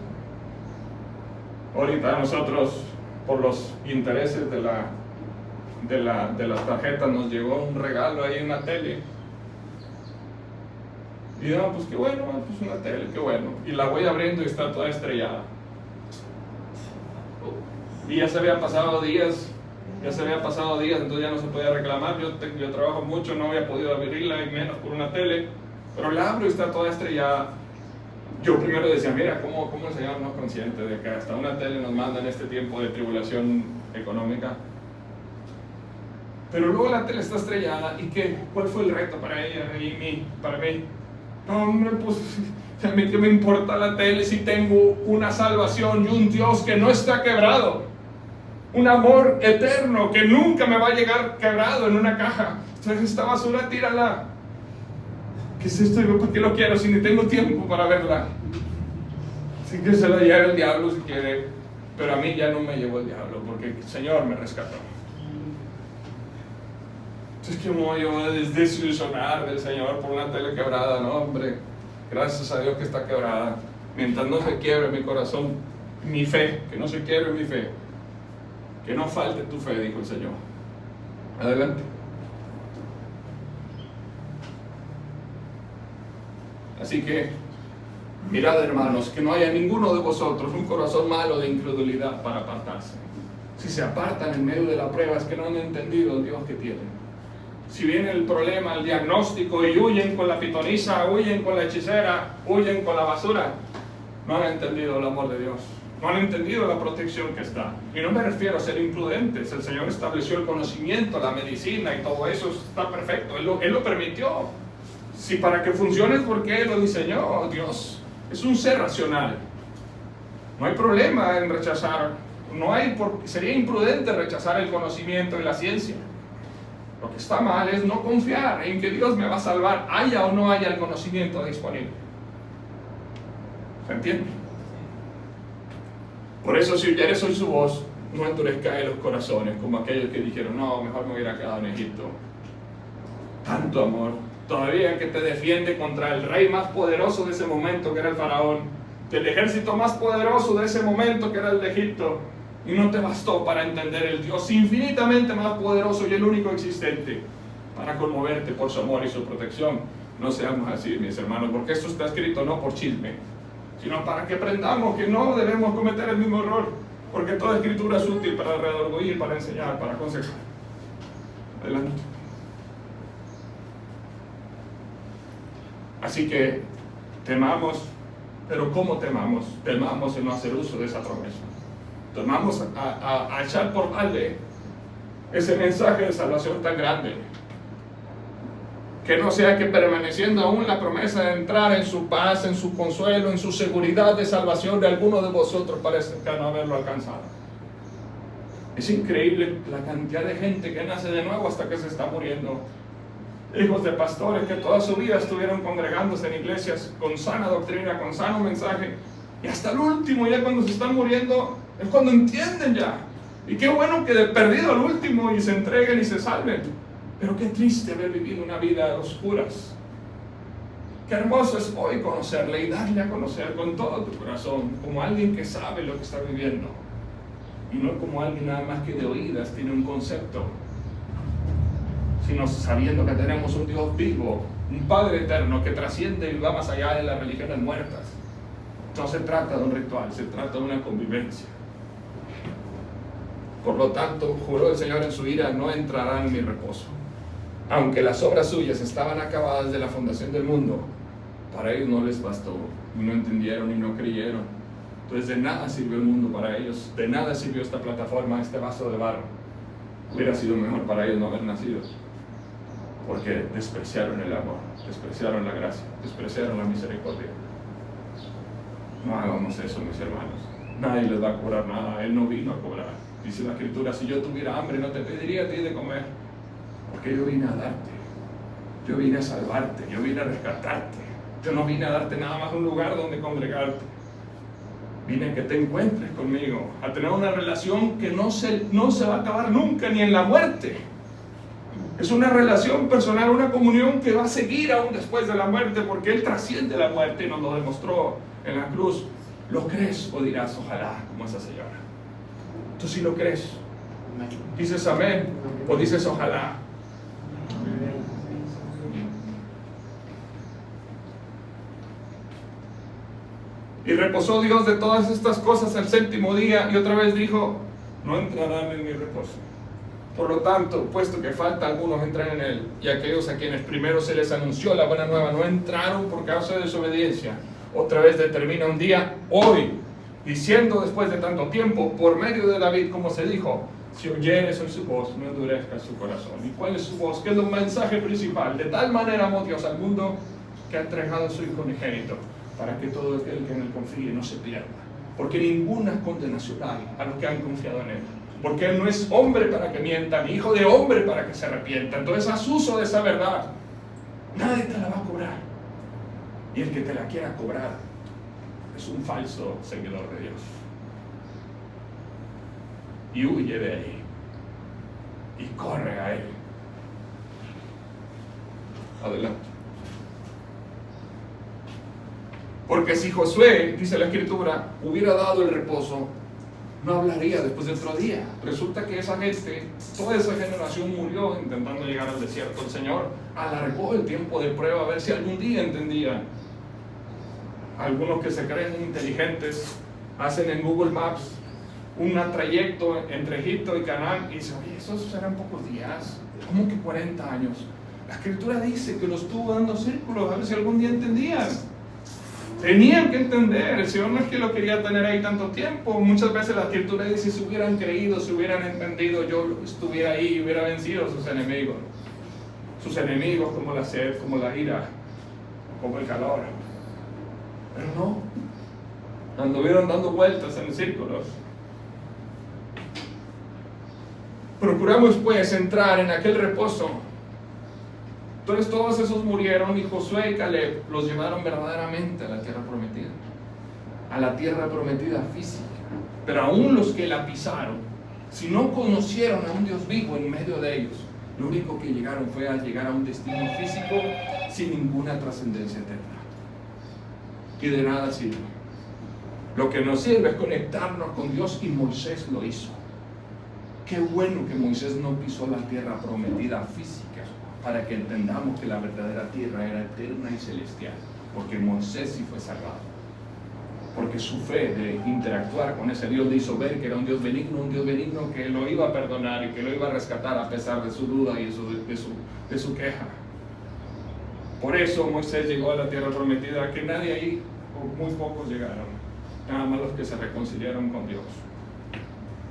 Ahorita nosotros, por los intereses de las tarjetas, nos llegó un regalo ahí, una tele. Y no, pues qué bueno, pues una tele, qué bueno. Y la voy abriendo y está toda estrellada. Y ya se habían pasado días, entonces ya no se podía reclamar. Yo trabajo mucho, no había podido abrirla, y menos por una tele. Pero la abro y está toda estrellada. Yo primero decía: mira, ¿cómo el Señor no es consciente de que hasta una tele nos manda en este tiempo de tribulación económica? Pero luego la tele está estrellada, ¿y qué? ¿Cuál fue el reto para ella y para mí? No, hombre, pues a mí qué me importa la tele si tengo una salvación y un Dios que no está quebrado. Un amor eterno que nunca me va a llegar quebrado en una caja. Entonces, esta basura, tírala. ¿Qué es esto? ¿Por qué lo quiero si ni tengo tiempo para verla? Así que se la lleva el diablo si quiere, pero a mí ya no me llevó el diablo, porque el Señor me rescató. Entonces, ¿qué me voy a desilusionar del Señor por una tele quebrada? No, hombre, gracias a Dios que está quebrada. Mientras no se quiebre mi corazón, mi fe, que no se quiebre mi fe, que no falte tu fe, dijo el Señor. Adelante. Así que, mirad, hermanos, que no haya ninguno de vosotros un corazón malo de incredulidad para apartarse. Si se apartan en medio de la prueba, es que no han entendido el Dios que tienen. Si viene el problema, el diagnóstico, y huyen con la pitonisa, huyen con la hechicera, huyen con la basura, no han entendido el amor de Dios. No han entendido la protección que está. Y no me refiero a ser imprudentes. El Señor estableció el conocimiento, la medicina y todo eso está perfecto. Él lo permitió. Si para que funcione es porque Él lo diseñó. Dios es un ser racional. No hay problema en rechazar. Sería imprudente rechazar el conocimiento y la ciencia. Lo que está mal es no confiar en que Dios me va a salvar, haya o no haya el conocimiento disponible. ¿Se entiende? Por eso, si oyeres hoy su voz, no endurezcáis los corazones como aquellos que dijeron: no, mejor me hubiera quedado en Egipto. Tanto amor, todavía que te defiende contra el rey más poderoso de ese momento, que era el faraón, del ejército más poderoso de ese momento, que era el de Egipto, y no te bastó para entender el Dios infinitamente más poderoso y el único existente, para conmoverte por su amor y su protección. No seamos así, mis hermanos, porque esto está escrito no por chisme, sino para que aprendamos que no debemos cometer el mismo error, porque toda escritura es útil para redarguir, para enseñar, para aconsejar. Adelante. Así que temamos, pero ¿cómo temamos? Temamos en no hacer uso de esa promesa. Temamos a echar por balde ese mensaje de salvación tan grande. Que no sea que permaneciendo aún la promesa de entrar en su paz, en su consuelo, en su seguridad de salvación, de alguno de vosotros parezca no haberlo alcanzado. Es increíble la cantidad de gente que nace de nuevo hasta que se está muriendo. Hijos de pastores que toda su vida estuvieron congregándose en iglesias con sana doctrina, con sano mensaje, y hasta el último, ya cuando se están muriendo, es cuando entienden ya. Y qué bueno que de perdido al último y se entreguen y se salven. Pero qué triste haber vivido una vida a oscuras. Qué hermoso es hoy conocerle y darle a conocer con todo tu corazón, como alguien que sabe lo que está viviendo, y no como alguien nada más que de oídas tiene un concepto. sino sabiendo que tenemos un Dios vivo, un Padre eterno que trasciende y va más allá de las religiones muertas. No se trata de un ritual, se trata de una convivencia. Por lo tanto, juró el Señor en su ira, no entrarán en mi reposo. Aunque las obras suyas estaban acabadas desde la fundación del mundo, para ellos no les bastó, y no entendieron y no creyeron. Entonces de nada sirvió el mundo para ellos, de nada sirvió esta plataforma, este vaso de barro. Hubiera sido mejor para ellos no haber nacido, porque despreciaron el amor, despreciaron la gracia, despreciaron la misericordia. No hagamos eso, mis hermanos. Nadie les va a cobrar nada, Él no vino a cobrar. Dice la Escritura, si yo tuviera hambre no te pediría a ti de comer, porque yo vine a darte, yo vine a salvarte, yo vine a rescatarte. Yo no vine a darte nada más un lugar donde congregarte. Vine a que te encuentres conmigo, a tener una relación que no se va a acabar nunca, ni en la muerte. Es una relación personal, una comunión que va a seguir aún después de la muerte, porque Él trasciende la muerte y nos lo demostró en la cruz. ¿Lo crees o dirás ojalá, como esa señora? ¿Tú sí lo crees? ¿Dices amén o dices ojalá? Y reposó Dios de todas estas cosas el séptimo día, y otra vez dijo, no entrarán en mi reposo. Por lo tanto, puesto que falta algunos entrar en él, y aquellos a quienes primero se les anunció la buena nueva no entraron por causa de desobediencia, otra vez determina un día, hoy, diciendo después de tanto tiempo, por medio de David, como se dijo, si oyeres hoy su voz, no endurezca su corazón. ¿Y cuál es su voz? ¿Qué es el mensaje principal? De tal manera amó Dios al mundo que ha entregado a su Hijo unigénito, para que todo aquel que en él confíe no se pierda. Porque ninguna condenación hay a los que han confiado en él. Porque él no es hombre para que mienta, ni hijo de hombre para que se arrepienta. Entonces haz uso de esa verdad. Nadie te la va a cobrar. Y el que te la quiera cobrar es un falso seguidor de Dios. Y huye de ahí. Y corre a él. Adelante. Porque si Josué, dice la Escritura, hubiera dado el reposo, no hablaría después del otro día. Resulta que esa gente, toda esa generación murió intentando llegar al desierto. El Señor alargó el tiempo de prueba a ver si algún día entendían. Algunos que se creen inteligentes hacen en Google Maps un trayecto entre Egipto y Canaán y dicen, oye, esos serán pocos días, ¿cómo que 40 años? La Escritura dice que los estuvo dando círculos a ver si algún día entendían. Tenían que entender, el Señor no es que lo quería tener ahí tanto tiempo. Muchas veces la Escritura dice, si hubieran creído, si hubieran entendido, yo estuviera ahí y hubiera vencido a sus enemigos. Sus enemigos como la sed, como la ira, como el calor. Pero no, anduvieron dando vueltas en círculos. Procuramos pues entrar en aquel reposo. Entonces todos esos murieron y Josué y Caleb los llevaron verdaderamente a la tierra prometida. A la tierra prometida física. Pero aún los que la pisaron, si no conocieron a un Dios vivo en medio de ellos, lo único que llegaron fue a llegar a un destino físico sin ninguna trascendencia eterna. Y de nada sirve. Lo que nos sirve es conectarnos con Dios, y Moisés lo hizo. Qué bueno que Moisés no pisó la tierra prometida física, para que entendamos que la verdadera tierra era eterna y celestial, porque Moisés sí fue salvado, porque su fe de interactuar con ese Dios le hizo ver que era un Dios benigno que lo iba a perdonar y que lo iba a rescatar a pesar de su duda y de su queja. Por eso Moisés llegó a la tierra prometida, que nadie ahí, o muy pocos llegaron, nada más los que se reconciliaron con Dios,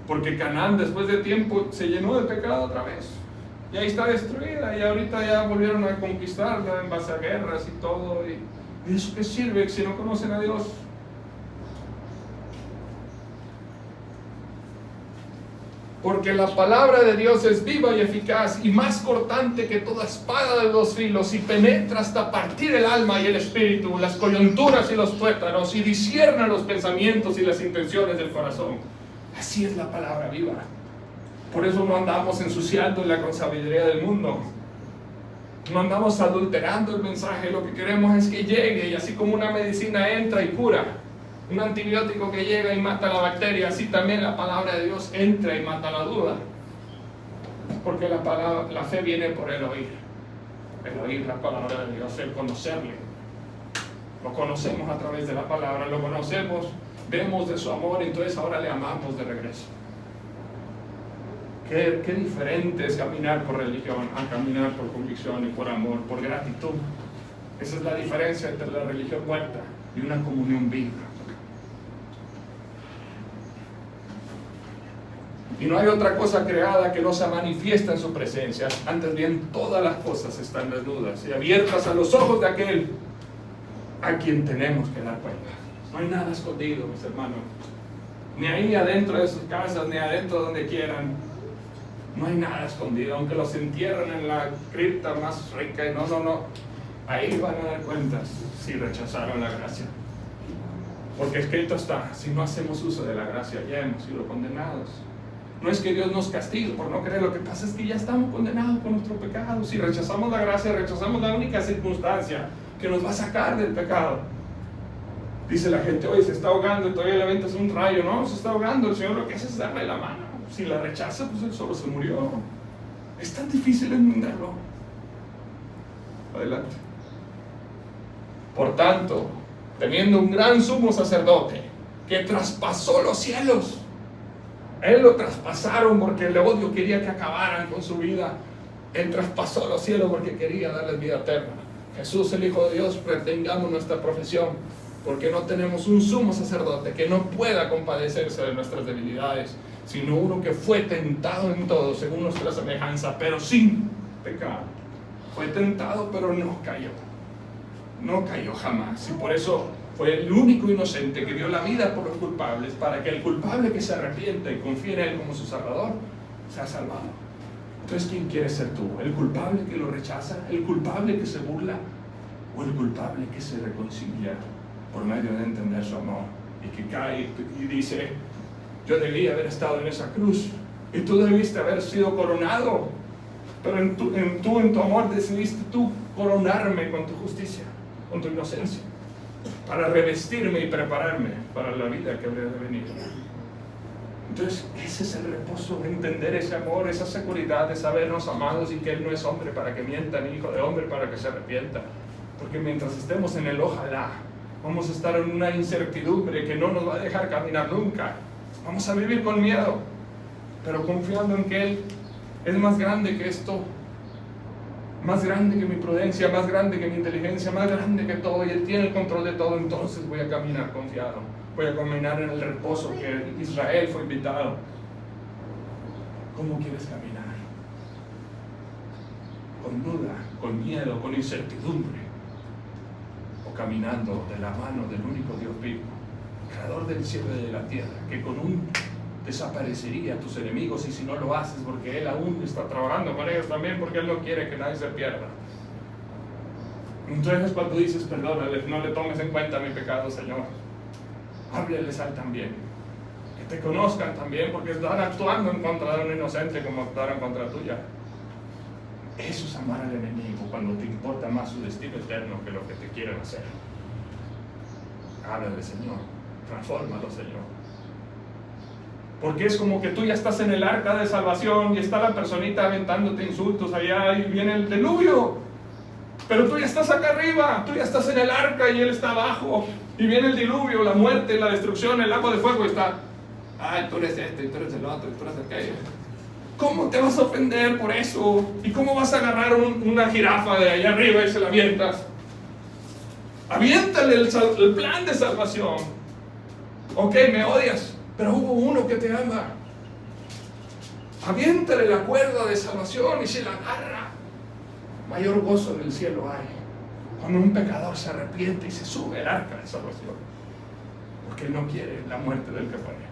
porque Canaán después de tiempo se llenó de pecado otra vez. Y ahí está destruida, y ahorita ya volvieron a conquistarla en base a guerras y todo. ¿Y eso qué sirve si no conocen a Dios? Porque la palabra de Dios es viva y eficaz y más cortante que toda espada de dos filos, y penetra hasta partir el alma y el espíritu, las coyunturas y los tuétanos, y discierne los pensamientos y las intenciones del corazón. Así es la palabra viva. Por eso no andamos ensuciándola con sabiduría del mundo. No andamos adulterando el mensaje. Lo que queremos es que llegue, y así como una medicina entra y cura, un antibiótico que llega y mata la bacteria, así también la palabra de Dios entra y mata la duda. Porque la fe viene por el oír la palabra de Dios, el conocerle. Lo conocemos a través de la palabra, lo conocemos, vemos de su amor, entonces ahora le amamos de regreso. Qué diferente es caminar por religión a caminar por convicción y por amor, por gratitud. Esa es la diferencia entre la religión muerta y una comunión viva. Y no hay otra cosa creada que no se manifiesta en su presencia. Antes bien, todas las cosas están desnudas y abiertas a los ojos de aquel a quien tenemos que dar cuenta. No hay nada escondido, mis hermanos. Ni ahí adentro de sus casas, ni adentro donde quieran. No hay nada escondido, aunque los entierren en la cripta más rica. No. Ahí van a dar cuentas si rechazaron la gracia. Porque escrito está, si no hacemos uso de la gracia, ya hemos sido condenados. No es que Dios nos castigue por no creer, lo que pasa es que ya estamos condenados por nuestro pecado. Si rechazamos la gracia, rechazamos la única circunstancia que nos va a sacar del pecado. Dice la gente, oye, se está ahogando y todavía le aventas un rayo. No, se está ahogando, el Señor lo que hace es darle la mano. Si la rechaza, pues Él solo se murió. Es tan difícil entenderlo. Adelante. Por tanto, teniendo un gran sumo sacerdote que traspasó los cielos, Él lo traspasaron porque el odio quería que acabaran con su vida. Él traspasó los cielos porque quería darles vida eterna. Jesús, el Hijo de Dios, retengamos nuestra profesión, porque no tenemos un sumo sacerdote que no pueda compadecerse de nuestras debilidades, sino uno que fue tentado en todo según nuestra semejanza, pero sin pecado. Fue tentado, pero no cayó. No cayó jamás. Y por eso fue el único inocente que dio la vida por los culpables, para que el culpable que se arrepienta y confíe en Él como su Salvador sea salvado. Entonces, ¿quién quieres ser tú? ¿El culpable que lo rechaza? ¿El culpable que se burla? ¿O el culpable que se reconcilia por medio de entender su amor? Y que cae y dice, yo debí haber estado en esa cruz y tú debiste haber sido coronado, pero en tu amor decidiste tú coronarme con tu justicia, con tu inocencia, para revestirme y prepararme para la vida que habría de venir. Entonces, ese es el reposo, entender ese amor, esa seguridad de sabernos amados y que Él no es hombre para que mienta, ni hijo de hombre para que se arrepienta. Porque mientras estemos en el ojalá, vamos a estar en una incertidumbre que no nos va a dejar caminar nunca. Vamos a vivir con miedo, pero confiando en que Él es más grande que esto, más grande que mi prudencia, más grande que mi inteligencia, más grande que todo, y Él tiene el control de todo. Entonces voy a caminar confiado, voy a caminar en el reposo que Israel fue invitado. ¿Cómo quieres caminar? ¿Con duda, con miedo, con incertidumbre? ¿O caminando de la mano del único Dios vivo, creador del cielo y de la tierra, que con un desaparecería a tus enemigos, y si no lo haces porque Él aún está trabajando con ellos también, porque Él no quiere que nadie se pierda? Entonces cuando dices, perdónale, no le tomes en cuenta mi pecado, Señor, hábleles a Él también, que te conozcan también, porque están actuando en contra de un inocente como actuaron contra tuya. Eso es amar al enemigo, cuando te importa más su destino eterno que lo que te quieren hacer. Háblale, Señor, transfórmalo, Señor. Porque es como que tú ya estás en el arca de salvación y está la personita aventándote insultos allá y viene el diluvio, pero tú ya estás acá arriba, tú ya estás en el arca y él está abajo, y viene el diluvio, la muerte, la destrucción, el agua de fuego, y está, ay, tú eres este, y tú eres el otro, y tú eres aquello. ¿Cómo te vas a ofender por eso? ¿Y cómo vas a agarrar una jirafa de allá arriba y se la avientas? Aviéntale el plan de salvación. Ok, me odias, pero hubo uno que te ama. Aviéntale la cuerda de salvación y se la agarra. Mayor gozo en el cielo hay cuando un pecador se arrepiente y se sube al arca de salvación, porque Él no quiere la muerte del que muere,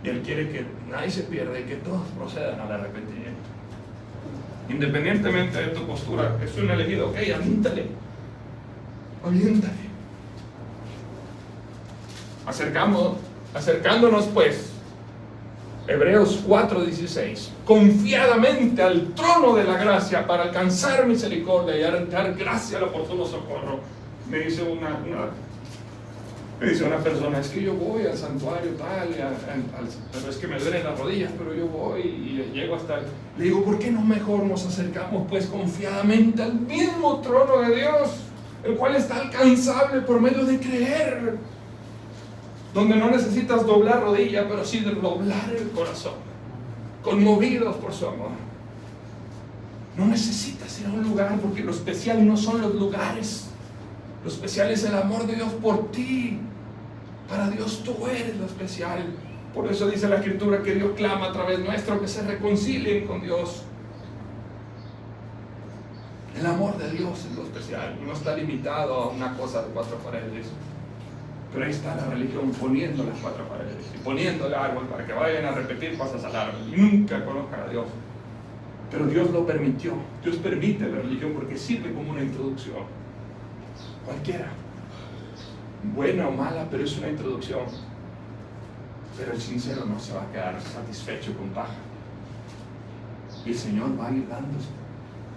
y Él quiere que nadie se pierda y que todos procedan al arrepentimiento. Independientemente de tu postura, es un elegido, ok, aviéntale. Acercándonos pues, Hebreos 4:16, confiadamente al trono de la gracia para alcanzar misericordia y dar gracia al oportuno socorro. Me dice Me dice una persona, es que yo voy al santuario tal, pero es que me duelen las rodillas, pero yo voy y llego hasta el... Le digo, ¿por qué no mejor nos acercamos pues confiadamente al mismo trono de Dios, el cual está alcanzable por medio de creer? Donde no necesitas doblar rodilla, pero sí de doblar el corazón, conmovidos por su amor. No necesitas ir a un lugar, porque lo especial no son los lugares. Lo especial es el amor de Dios por ti. Para Dios tú eres lo especial. Por eso dice la Escritura que Dios clama a través nuestro que se reconcilien con Dios. El amor de Dios es lo especial. No está limitado a una cosa de 4 paredes. Pero ahí está la religión poniendo las 4 paredes y poniendo el árbol para que vayan a repetir cosas al árbol y nunca conozcan a Dios. Pero Dios lo permitió. Dios permite la religión porque sirve como una introducción. Cualquiera, buena o mala, pero es una introducción. Pero el sincero no se va a quedar satisfecho con paja. Y el Señor va a ir dando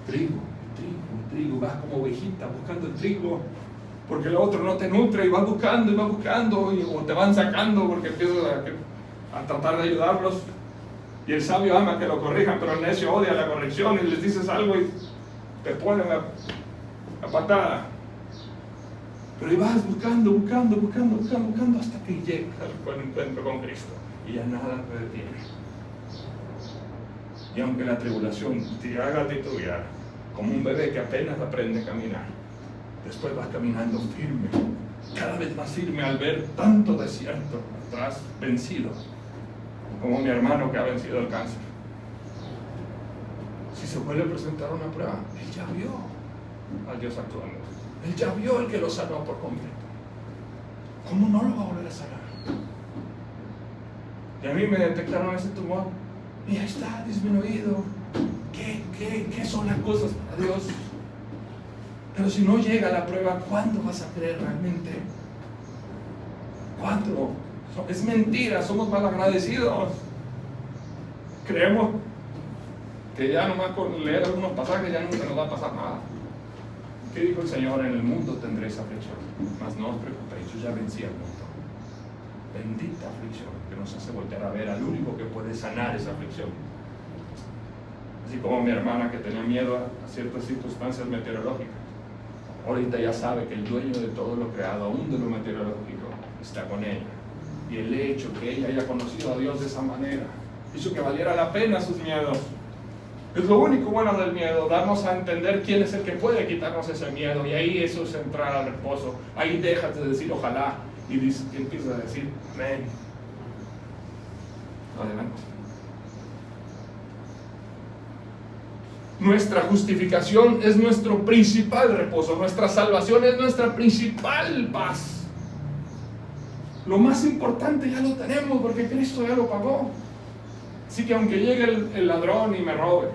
trigo, vas como ovejita buscando el trigo, porque el otro no te nutre y vas buscando o te van sacando porque empiezas a tratar de ayudarlos. Y el sabio ama que lo corrijan, pero el necio odia la corrección y les dices algo y te ponen la patada. Pero ahí vas buscando hasta que llegas al encuentro con Cristo y ya nada te detiene. Y aunque la tribulación te haga titubear, como un bebé que apenas aprende a caminar, después vas caminando firme, cada vez más firme al ver tanto desierto atrás vencido, como mi hermano que ha vencido el cáncer. Si se vuelve a presentar una prueba, él ya vio a Dios actuando. Él ya vio el que lo sanó por completo. ¿Cómo no lo va a volver a sanar? Y a mí me detectaron ese tumor y ya está disminuido. ¿Qué son las cosas para Dios? Pero si no llega la prueba, ¿cuándo vas a creer realmente? ¿Cuándo? Es mentira, somos malagradecidos. Creemos que ya nomás con leer algunos pasajes ya nunca nos va a pasar nada. ¿Qué dijo el Señor? En el mundo tendréis aflicción, mas no os preocupéis, yo ya vencí al mundo. Bendita aflicción que nos hace voltear a ver al único que puede sanar esa aflicción. Así como mi hermana que tenía miedo a ciertas circunstancias meteorológicas, ahorita ya sabe que el dueño de todo lo creado, aún de lo meteorológico, está con ella. Y el hecho que ella haya conocido a Dios de esa manera hizo que valiera la pena sus miedos. Es lo único bueno del miedo, darnos a entender quién es el que puede quitarnos ese miedo, y ahí eso es entrar al reposo. Ahí dejas de decir ojalá y empiezas a decir amén. Adelante. Nuestra justificación es nuestro principal reposo, nuestra salvación es nuestra principal paz. Lo más importante ya lo tenemos porque Cristo ya lo pagó. Así que aunque llegue el ladrón y me robe,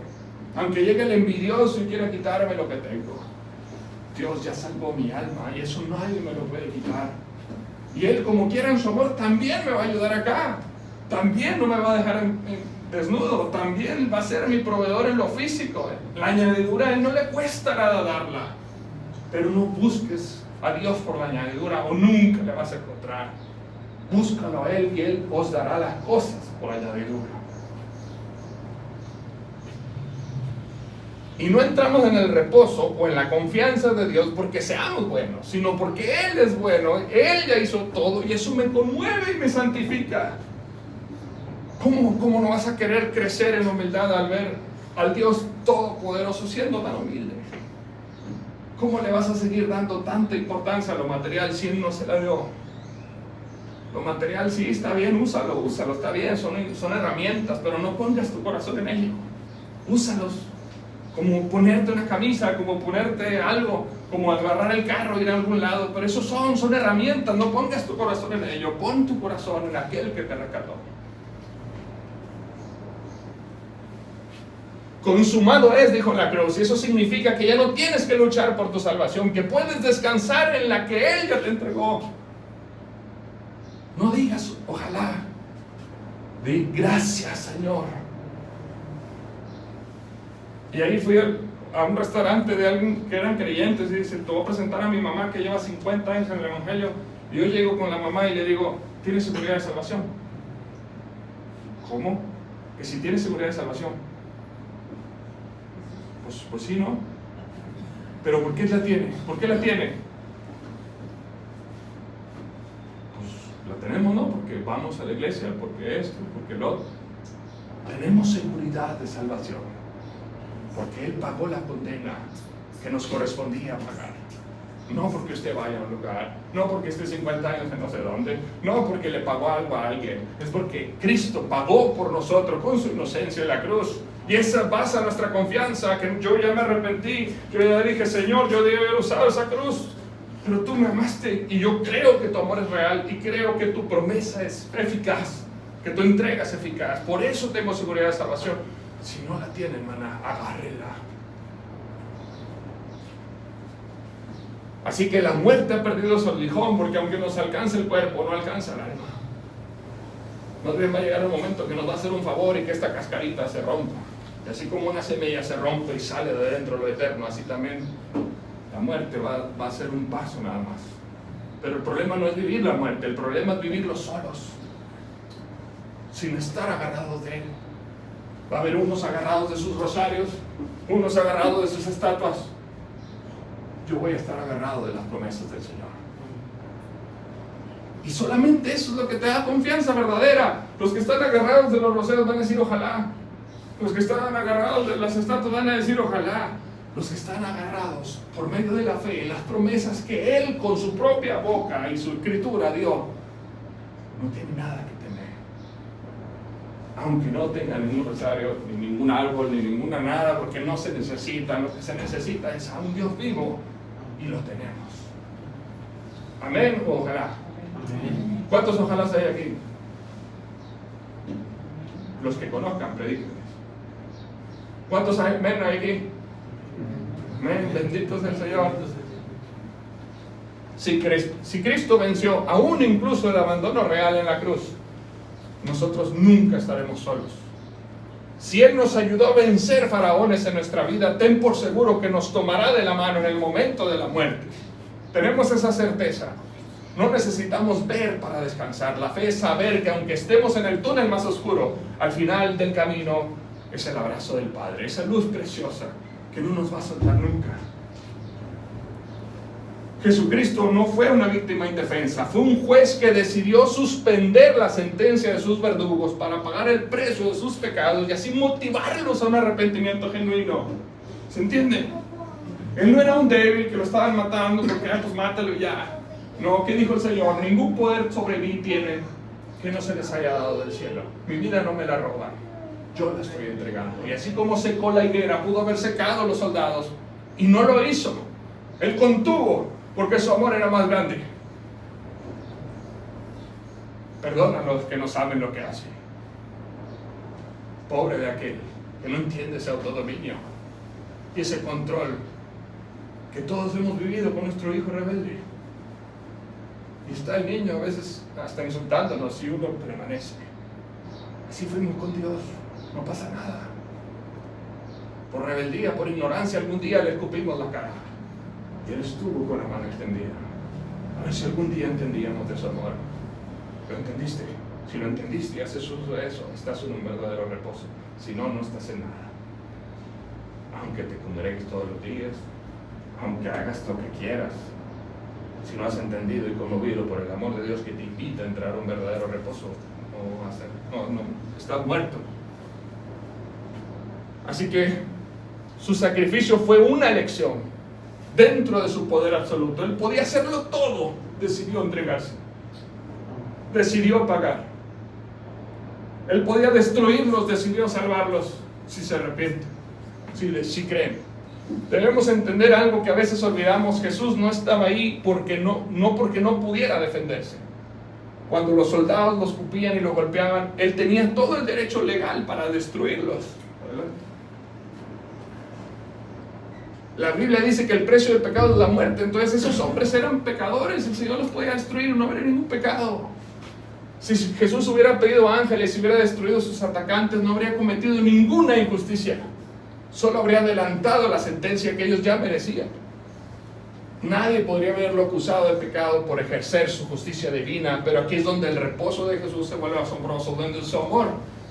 aunque llegue el envidioso y quiera quitarme lo que tengo, Dios ya salvó mi alma y eso nadie me lo puede quitar. Y Él, como quiera en su amor, también me va a ayudar acá. También no me va a dejar desnudo. También va a ser mi proveedor en lo físico. La añadidura a Él no le cuesta nada darla. Pero no busques a Dios por la añadidura o nunca le vas a encontrar. Búscalo a Él y Él os dará las cosas por añadidura. Y no entramos en el reposo o en la confianza de Dios porque seamos buenos, sino porque Él es bueno, Él ya hizo todo y eso me conmueve y me santifica. ¿Cómo no vas a querer crecer en humildad al ver al Dios Todopoderoso siendo tan humilde? ¿Cómo le vas a seguir dando tanta importancia a lo material si Él no se la dio? Lo material sí está bien, úsalo, está bien, son herramientas, pero no pongas tu corazón en ello. Úsalos. Como ponerte una camisa, como ponerte algo, como agarrar el carro, ir a algún lado, pero eso son herramientas, no pongas tu corazón en ello, pon tu corazón en aquel que te rescató. Consumado es, dijo la cruz, y eso significa que ya no tienes que luchar por tu salvación, que puedes descansar en la que Él ya te entregó. No digas, ojalá, di gracias, Señor. Y ahí fui a un restaurante de alguien que eran creyentes y dice, te voy a presentar a mi mamá que lleva 50 años en el Evangelio Y yo llego con la mamá y le digo, ¿tienes seguridad de salvación? ¿Cómo? Que si tienes seguridad de salvación. Pues sí, ¿no? Pero ¿por qué la tiene? ¿Por qué la tiene? Pues la tenemos, ¿no? Porque vamos a la iglesia, porque esto, porque lo otro. Tenemos seguridad de salvación, porque Él pagó la condena que nos correspondía pagar. No porque usted vaya a un lugar, no porque esté 50 años en no sé dónde, no porque le pagó algo a alguien, es porque Cristo pagó por nosotros con su inocencia en la cruz. Y esa basa nuestra confianza, que yo ya me arrepentí, yo ya dije, Señor, yo debí haber usado esa cruz, pero tú me amaste y yo creo que tu amor es real y creo que tu promesa es eficaz, que tu entrega es eficaz. Por eso tengo seguridad de salvación. Si no la tiene, hermana, agárrela. Así que la muerte ha perdido su aguijón, porque aunque nos alcance el cuerpo, no alcanza el alma. No va a llegar un momento que nos va a hacer un favor y que esta cascarita se rompa. Y así como una semilla se rompe y sale de dentro lo eterno, así también la muerte va a ser un paso nada más. Pero el problema no es vivir la muerte, el problema es vivirlo solos, sin estar agarrados de Él. Va a haber unos agarrados de sus rosarios, unos agarrados de sus estatuas. Yo voy a estar agarrado de las promesas del Señor. Y solamente eso es lo que te da confianza verdadera. Los que están agarrados de los rosarios van a decir ojalá. Los que están agarrados de las estatuas van a decir ojalá. Los que están agarrados por medio de la fe en las promesas que Él con su propia boca y su escritura dio, no tienen nada que temer. Aunque no tengan ningún rosario, ni ningún árbol, ni ninguna nada, porque no se necesita. Lo que se necesita es a un Dios vivo y lo tenemos. Amén o ojalá. ¿Cuántos ojalá hay aquí? Los que conozcan, predíquenles. ¿Cuántos hay aquí? Amén, bendito sea el Señor. Si Cristo venció aún incluso el abandono real en la cruz, nosotros nunca estaremos solos. Si Él nos ayudó a vencer faraones en nuestra vida, ten por seguro que nos tomará de la mano en el momento de la muerte. Tenemos esa certeza. No necesitamos ver para descansar. La fe es saber que aunque estemos en el túnel más oscuro, al final del camino es el abrazo del Padre, esa luz preciosa que no nos va a soltar nunca. Jesucristo no fue una víctima indefensa, fue un juez que decidió suspender la sentencia de sus verdugos para pagar el precio de sus pecados y así motivarlos a un arrepentimiento genuino. ¿Se entiende? Él no era un débil que lo estaban matando porque pues mátalo y ya. No, ¿qué dijo el Señor? Ningún poder sobre mí tienen que no se les haya dado del cielo. Mi vida no me la roban, yo la estoy entregando. Y así como secó la higuera, pudo haber secado a los soldados y no lo hizo. Él contuvo porque su amor era más grande. Perdona a los que no saben lo que hacen. Pobre de aquel que no entiende ese autodominio y ese control que todos hemos vivido con nuestro hijo rebelde. Y está el niño a veces hasta insultándonos y uno permanece. Así fuimos con Dios, no pasa nada. Por rebeldía, por ignorancia, algún día le escupimos la cara. Y Él estuvo con la mano extendida. A ver si algún día entendíamos de su amor. ¿Lo entendiste? Si lo entendiste y haces uso de eso, estás en un verdadero reposo. Si no, no estás en nada. Aunque te congregues todos los días, aunque hagas lo que quieras, si no has entendido y conmovido por el amor de Dios que te invita a entrar a un verdadero reposo, no, estás muerto. Así que su sacrificio fue una elección dentro de su poder absoluto. Él podía hacerlo todo, decidió entregarse, decidió pagar. Él podía destruirlos, decidió salvarlos si se arrepienten, si creen. Debemos entender algo que a veces olvidamos. Jesús no estaba ahí porque no pudiera defenderse. Cuando los soldados los escupían y los golpeaban, Él tenía todo el derecho legal para destruirlos. Adelante. La Biblia dice que el precio del pecado es la muerte. Entonces esos hombres eran pecadores. El Señor los podía destruir, no habría ningún pecado. Si Jesús hubiera pedido ángeles y hubiera destruido a sus atacantes, no habría cometido ninguna injusticia. Solo habría adelantado la sentencia que ellos ya merecían. Nadie podría haberlo acusado de pecado por ejercer su justicia divina, pero aquí es donde el reposo de Jesús se vuelve asombroso, donde su amor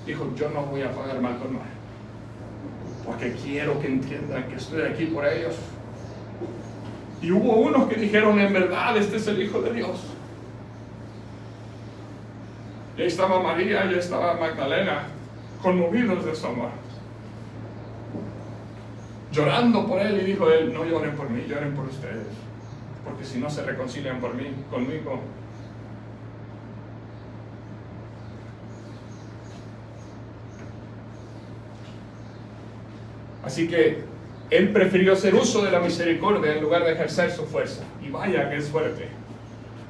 dijo: yo no voy a pagar mal con mal, porque quiero que entiendan que estoy aquí por ellos. Y hubo unos que dijeron: en verdad, este es el Hijo de Dios. Y ahí estaba María, y ahí estaba Magdalena, conmovidos de su amor, llorando por él. Y dijo él: no lloren por mí, lloren por ustedes, porque si no se reconcilian por mí, conmigo. Así que él prefirió hacer uso de la misericordia en lugar de ejercer su fuerza. Y vaya que es fuerte.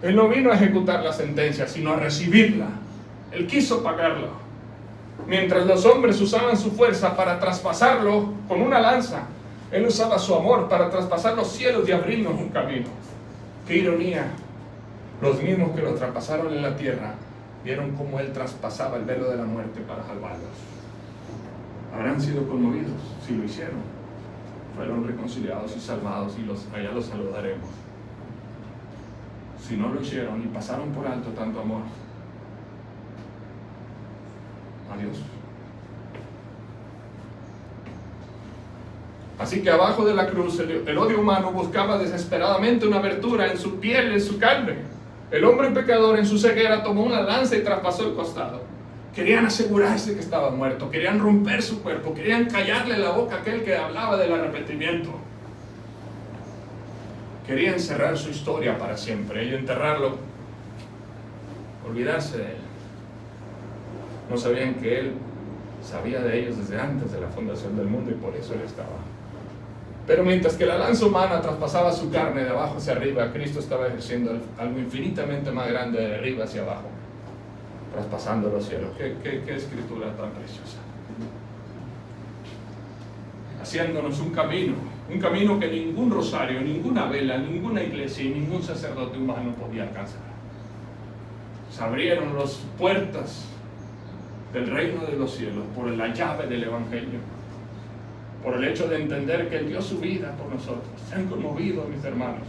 Él no vino a ejecutar la sentencia, sino a recibirla. Él quiso pagarlo. Mientras los hombres usaban su fuerza para traspasarlo con una lanza, él usaba su amor para traspasar los cielos y abrirnos un camino. ¡Qué ironía! Los mismos que lo traspasaron en la tierra vieron cómo él traspasaba el velo de la muerte para salvarlos. Habrán sido conmovidos si lo hicieron. Fueron reconciliados y salvados, y allá los saludaremos. Si no lo hicieron y pasaron por alto tanto amor, adiós. Así que abajo de la cruz el odio humano buscaba desesperadamente una abertura en su piel, en su carne. El hombre pecador en su ceguera tomó una lanza y traspasó el costado. Querían asegurarse que estaba muerto, querían romper su cuerpo, querían callarle la boca a aquel que hablaba del arrepentimiento. Querían cerrar su historia para siempre y enterrarlo, olvidarse de él. No sabían que él sabía de ellos desde antes de la fundación del mundo, y por eso él estaba. Pero mientras que la lanza humana traspasaba su carne de abajo hacia arriba, Cristo estaba ejerciendo algo infinitamente más grande de arriba hacia abajo, traspasando los cielos. Qué escritura tan preciosa. Haciéndonos un camino que ningún rosario, ninguna vela, ninguna iglesia y ningún sacerdote humano podía alcanzar. Se abrieron las puertas del reino de los cielos por la llave del Evangelio, por el hecho de entender que Él dio su vida por nosotros. Se han conmovido, mis hermanos,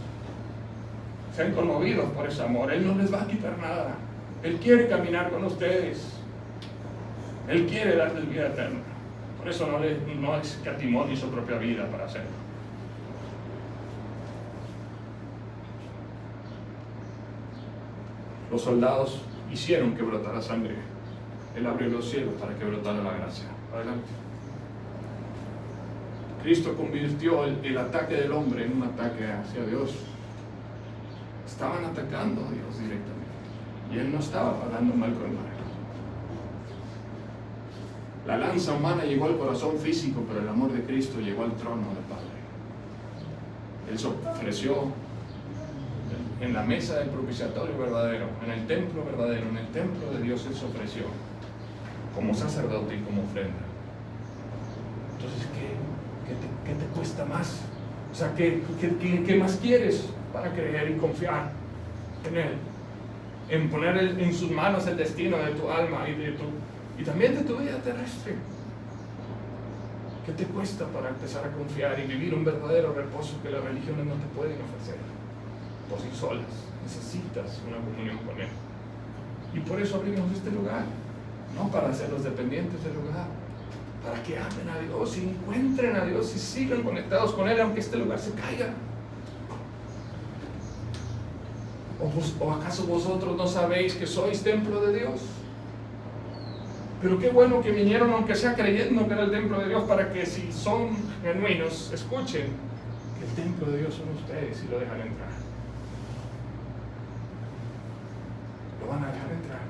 se han conmovido por ese amor. Él no les va a quitar nada. Él quiere caminar con ustedes. Él quiere darles vida eterna. Por eso no escatimó ni su propia vida para hacerlo. Los soldados hicieron que brotara sangre. Él abrió los cielos para que brotara la gracia. Adelante. Cristo convirtió el ataque del hombre en un ataque hacia Dios. Estaban atacando a Dios directamente, y Él no estaba pagando mal con mal. La lanza humana llegó al corazón físico, pero el amor de Cristo llegó al trono del Padre. Él se ofreció en la mesa del propiciatorio verdadero, en el templo verdadero, en el templo de Dios. Él se ofreció como sacerdote y como ofrenda. Entonces, ¿qué te cuesta más? O sea, ¿qué más quieres para creer y confiar en Él? En poner en sus manos el destino de tu alma y también de tu vida terrestre. ¿Qué te cuesta para empezar a confiar y vivir un verdadero reposo que las religiones no te pueden ofrecer? Por sí solas, necesitas una comunión con Él. Y por eso abrimos este lugar, no para hacerlos dependientes del lugar, para que amen a Dios y encuentren a Dios y sigan conectados con Él, aunque este lugar se caiga. ¿O acaso vosotros no sabéis que sois templo de Dios? Pero qué bueno que vinieron, aunque sea creyendo que era el templo de Dios, para que si son genuinos, escuchen que el templo de Dios son ustedes y lo dejan entrar. Lo van a dejar entrar,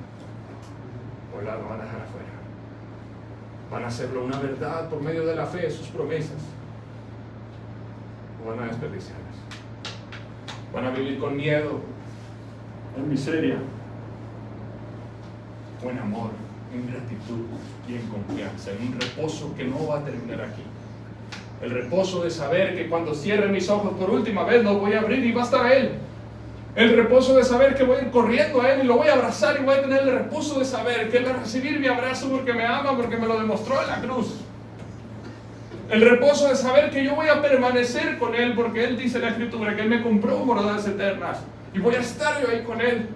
o lo van a dejar afuera. Van a hacerlo una verdad por medio de la fe, sus promesas, o van a desperdiciarlas. Van a vivir con miedo, en miseria, o en amor, en gratitud y en confianza, en un reposo que no va a terminar aquí. El reposo de saber que cuando cierre mis ojos por última vez los voy a abrir y va a estar Él. El reposo de saber que voy a ir corriendo a Él y lo voy a abrazar, y voy a tener el reposo de saber que Él va a recibir mi abrazo porque me ama, porque me lo demostró en la cruz. El reposo de saber que yo voy a permanecer con Él, porque Él dice en la Escritura que Él me compró moradas eternas y voy a estar yo ahí con Él.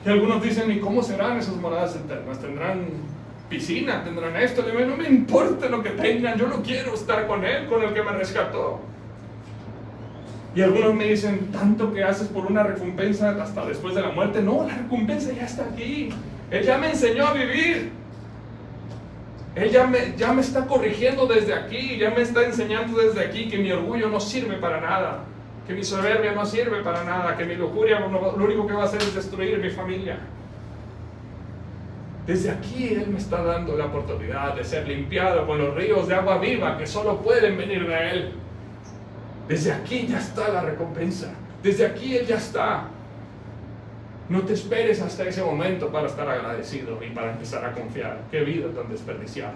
Y algunos dicen, ¿y cómo serán esas moradas eternas? ¿Tendrán piscina? ¿Tendrán esto? Le digo, no me importa lo que tengan, yo no quiero estar con Él, con el que me rescató. Y algunos me dicen, tanto que haces por una recompensa hasta después de la muerte. No, la recompensa ya está aquí. Él ya me enseñó a vivir. Él ya me está corrigiendo desde aquí, ya me está enseñando desde aquí que mi orgullo no sirve para nada, que mi soberbia no sirve para nada, que mi lujuria lo único que va a hacer es destruir mi familia. Desde aquí Él me está dando la oportunidad de ser limpiado con los ríos de agua viva que solo pueden venir de Él. Desde aquí ya está la recompensa, desde aquí Él ya está. No te esperes hasta ese momento para estar agradecido y para empezar a confiar. Qué vida tan desperdiciada.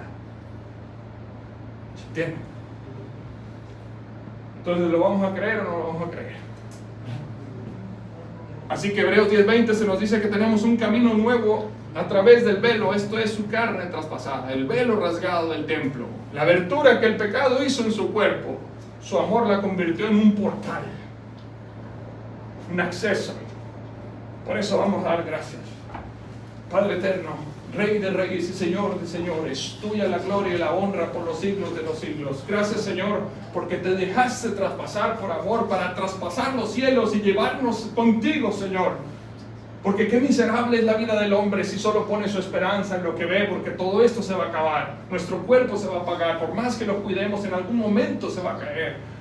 ¿Se entiende? Entonces, ¿lo vamos a creer o no lo vamos a creer? Así que Hebreos 10:20 se nos dice que tenemos un camino nuevo a través del velo. Esto es su carne traspasada, el velo rasgado del templo. La abertura que el pecado hizo en su cuerpo, su amor la convirtió en un portal, un acceso. Por eso vamos a dar gracias. Padre eterno, Rey de reyes y Señor de señores, tuya la gloria y la honra por los siglos de los siglos. Gracias, Señor, porque te dejaste traspasar por amor para traspasar los cielos y llevarnos contigo, Señor. Porque qué miserable es la vida del hombre si solo pone su esperanza en lo que ve, porque todo esto se va a acabar. Nuestro cuerpo se va a apagar, por más que lo cuidemos, en algún momento se va a caer.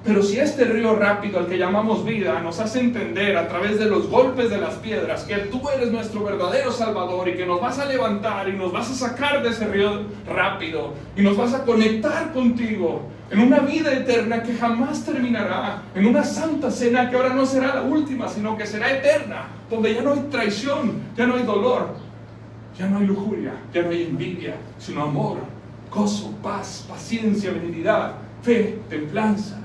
Pero si este río rápido, al que llamamos vida, nos hace entender a través de los golpes de las piedras que tú eres nuestro verdadero Salvador y que nos vas a levantar y nos vas a sacar de ese río rápido y nos vas a conectar contigo en una vida eterna que jamás terminará, en una santa cena que ahora no será la última, sino que será eterna, donde ya no hay traición, ya no hay dolor, ya no hay lujuria, ya no hay envidia, sino amor, gozo, paz, paciencia, benignidad, fe, templanza.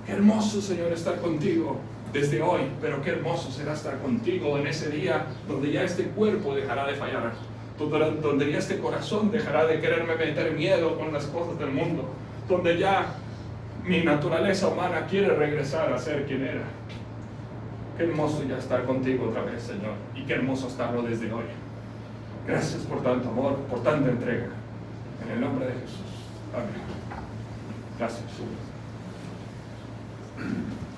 Qué hermoso, Señor, estar contigo desde hoy, pero qué hermoso será estar contigo en ese día donde ya este cuerpo dejará de fallar, donde ya este corazón dejará de quererme meter miedo con las cosas del mundo, donde ya mi naturaleza humana quiere regresar a ser quien era. Qué hermoso ya estar contigo otra vez, Señor, y qué hermoso estarlo desde hoy. Gracias por tanto amor, por tanta entrega. En el nombre de Jesús. Amén. Gracias.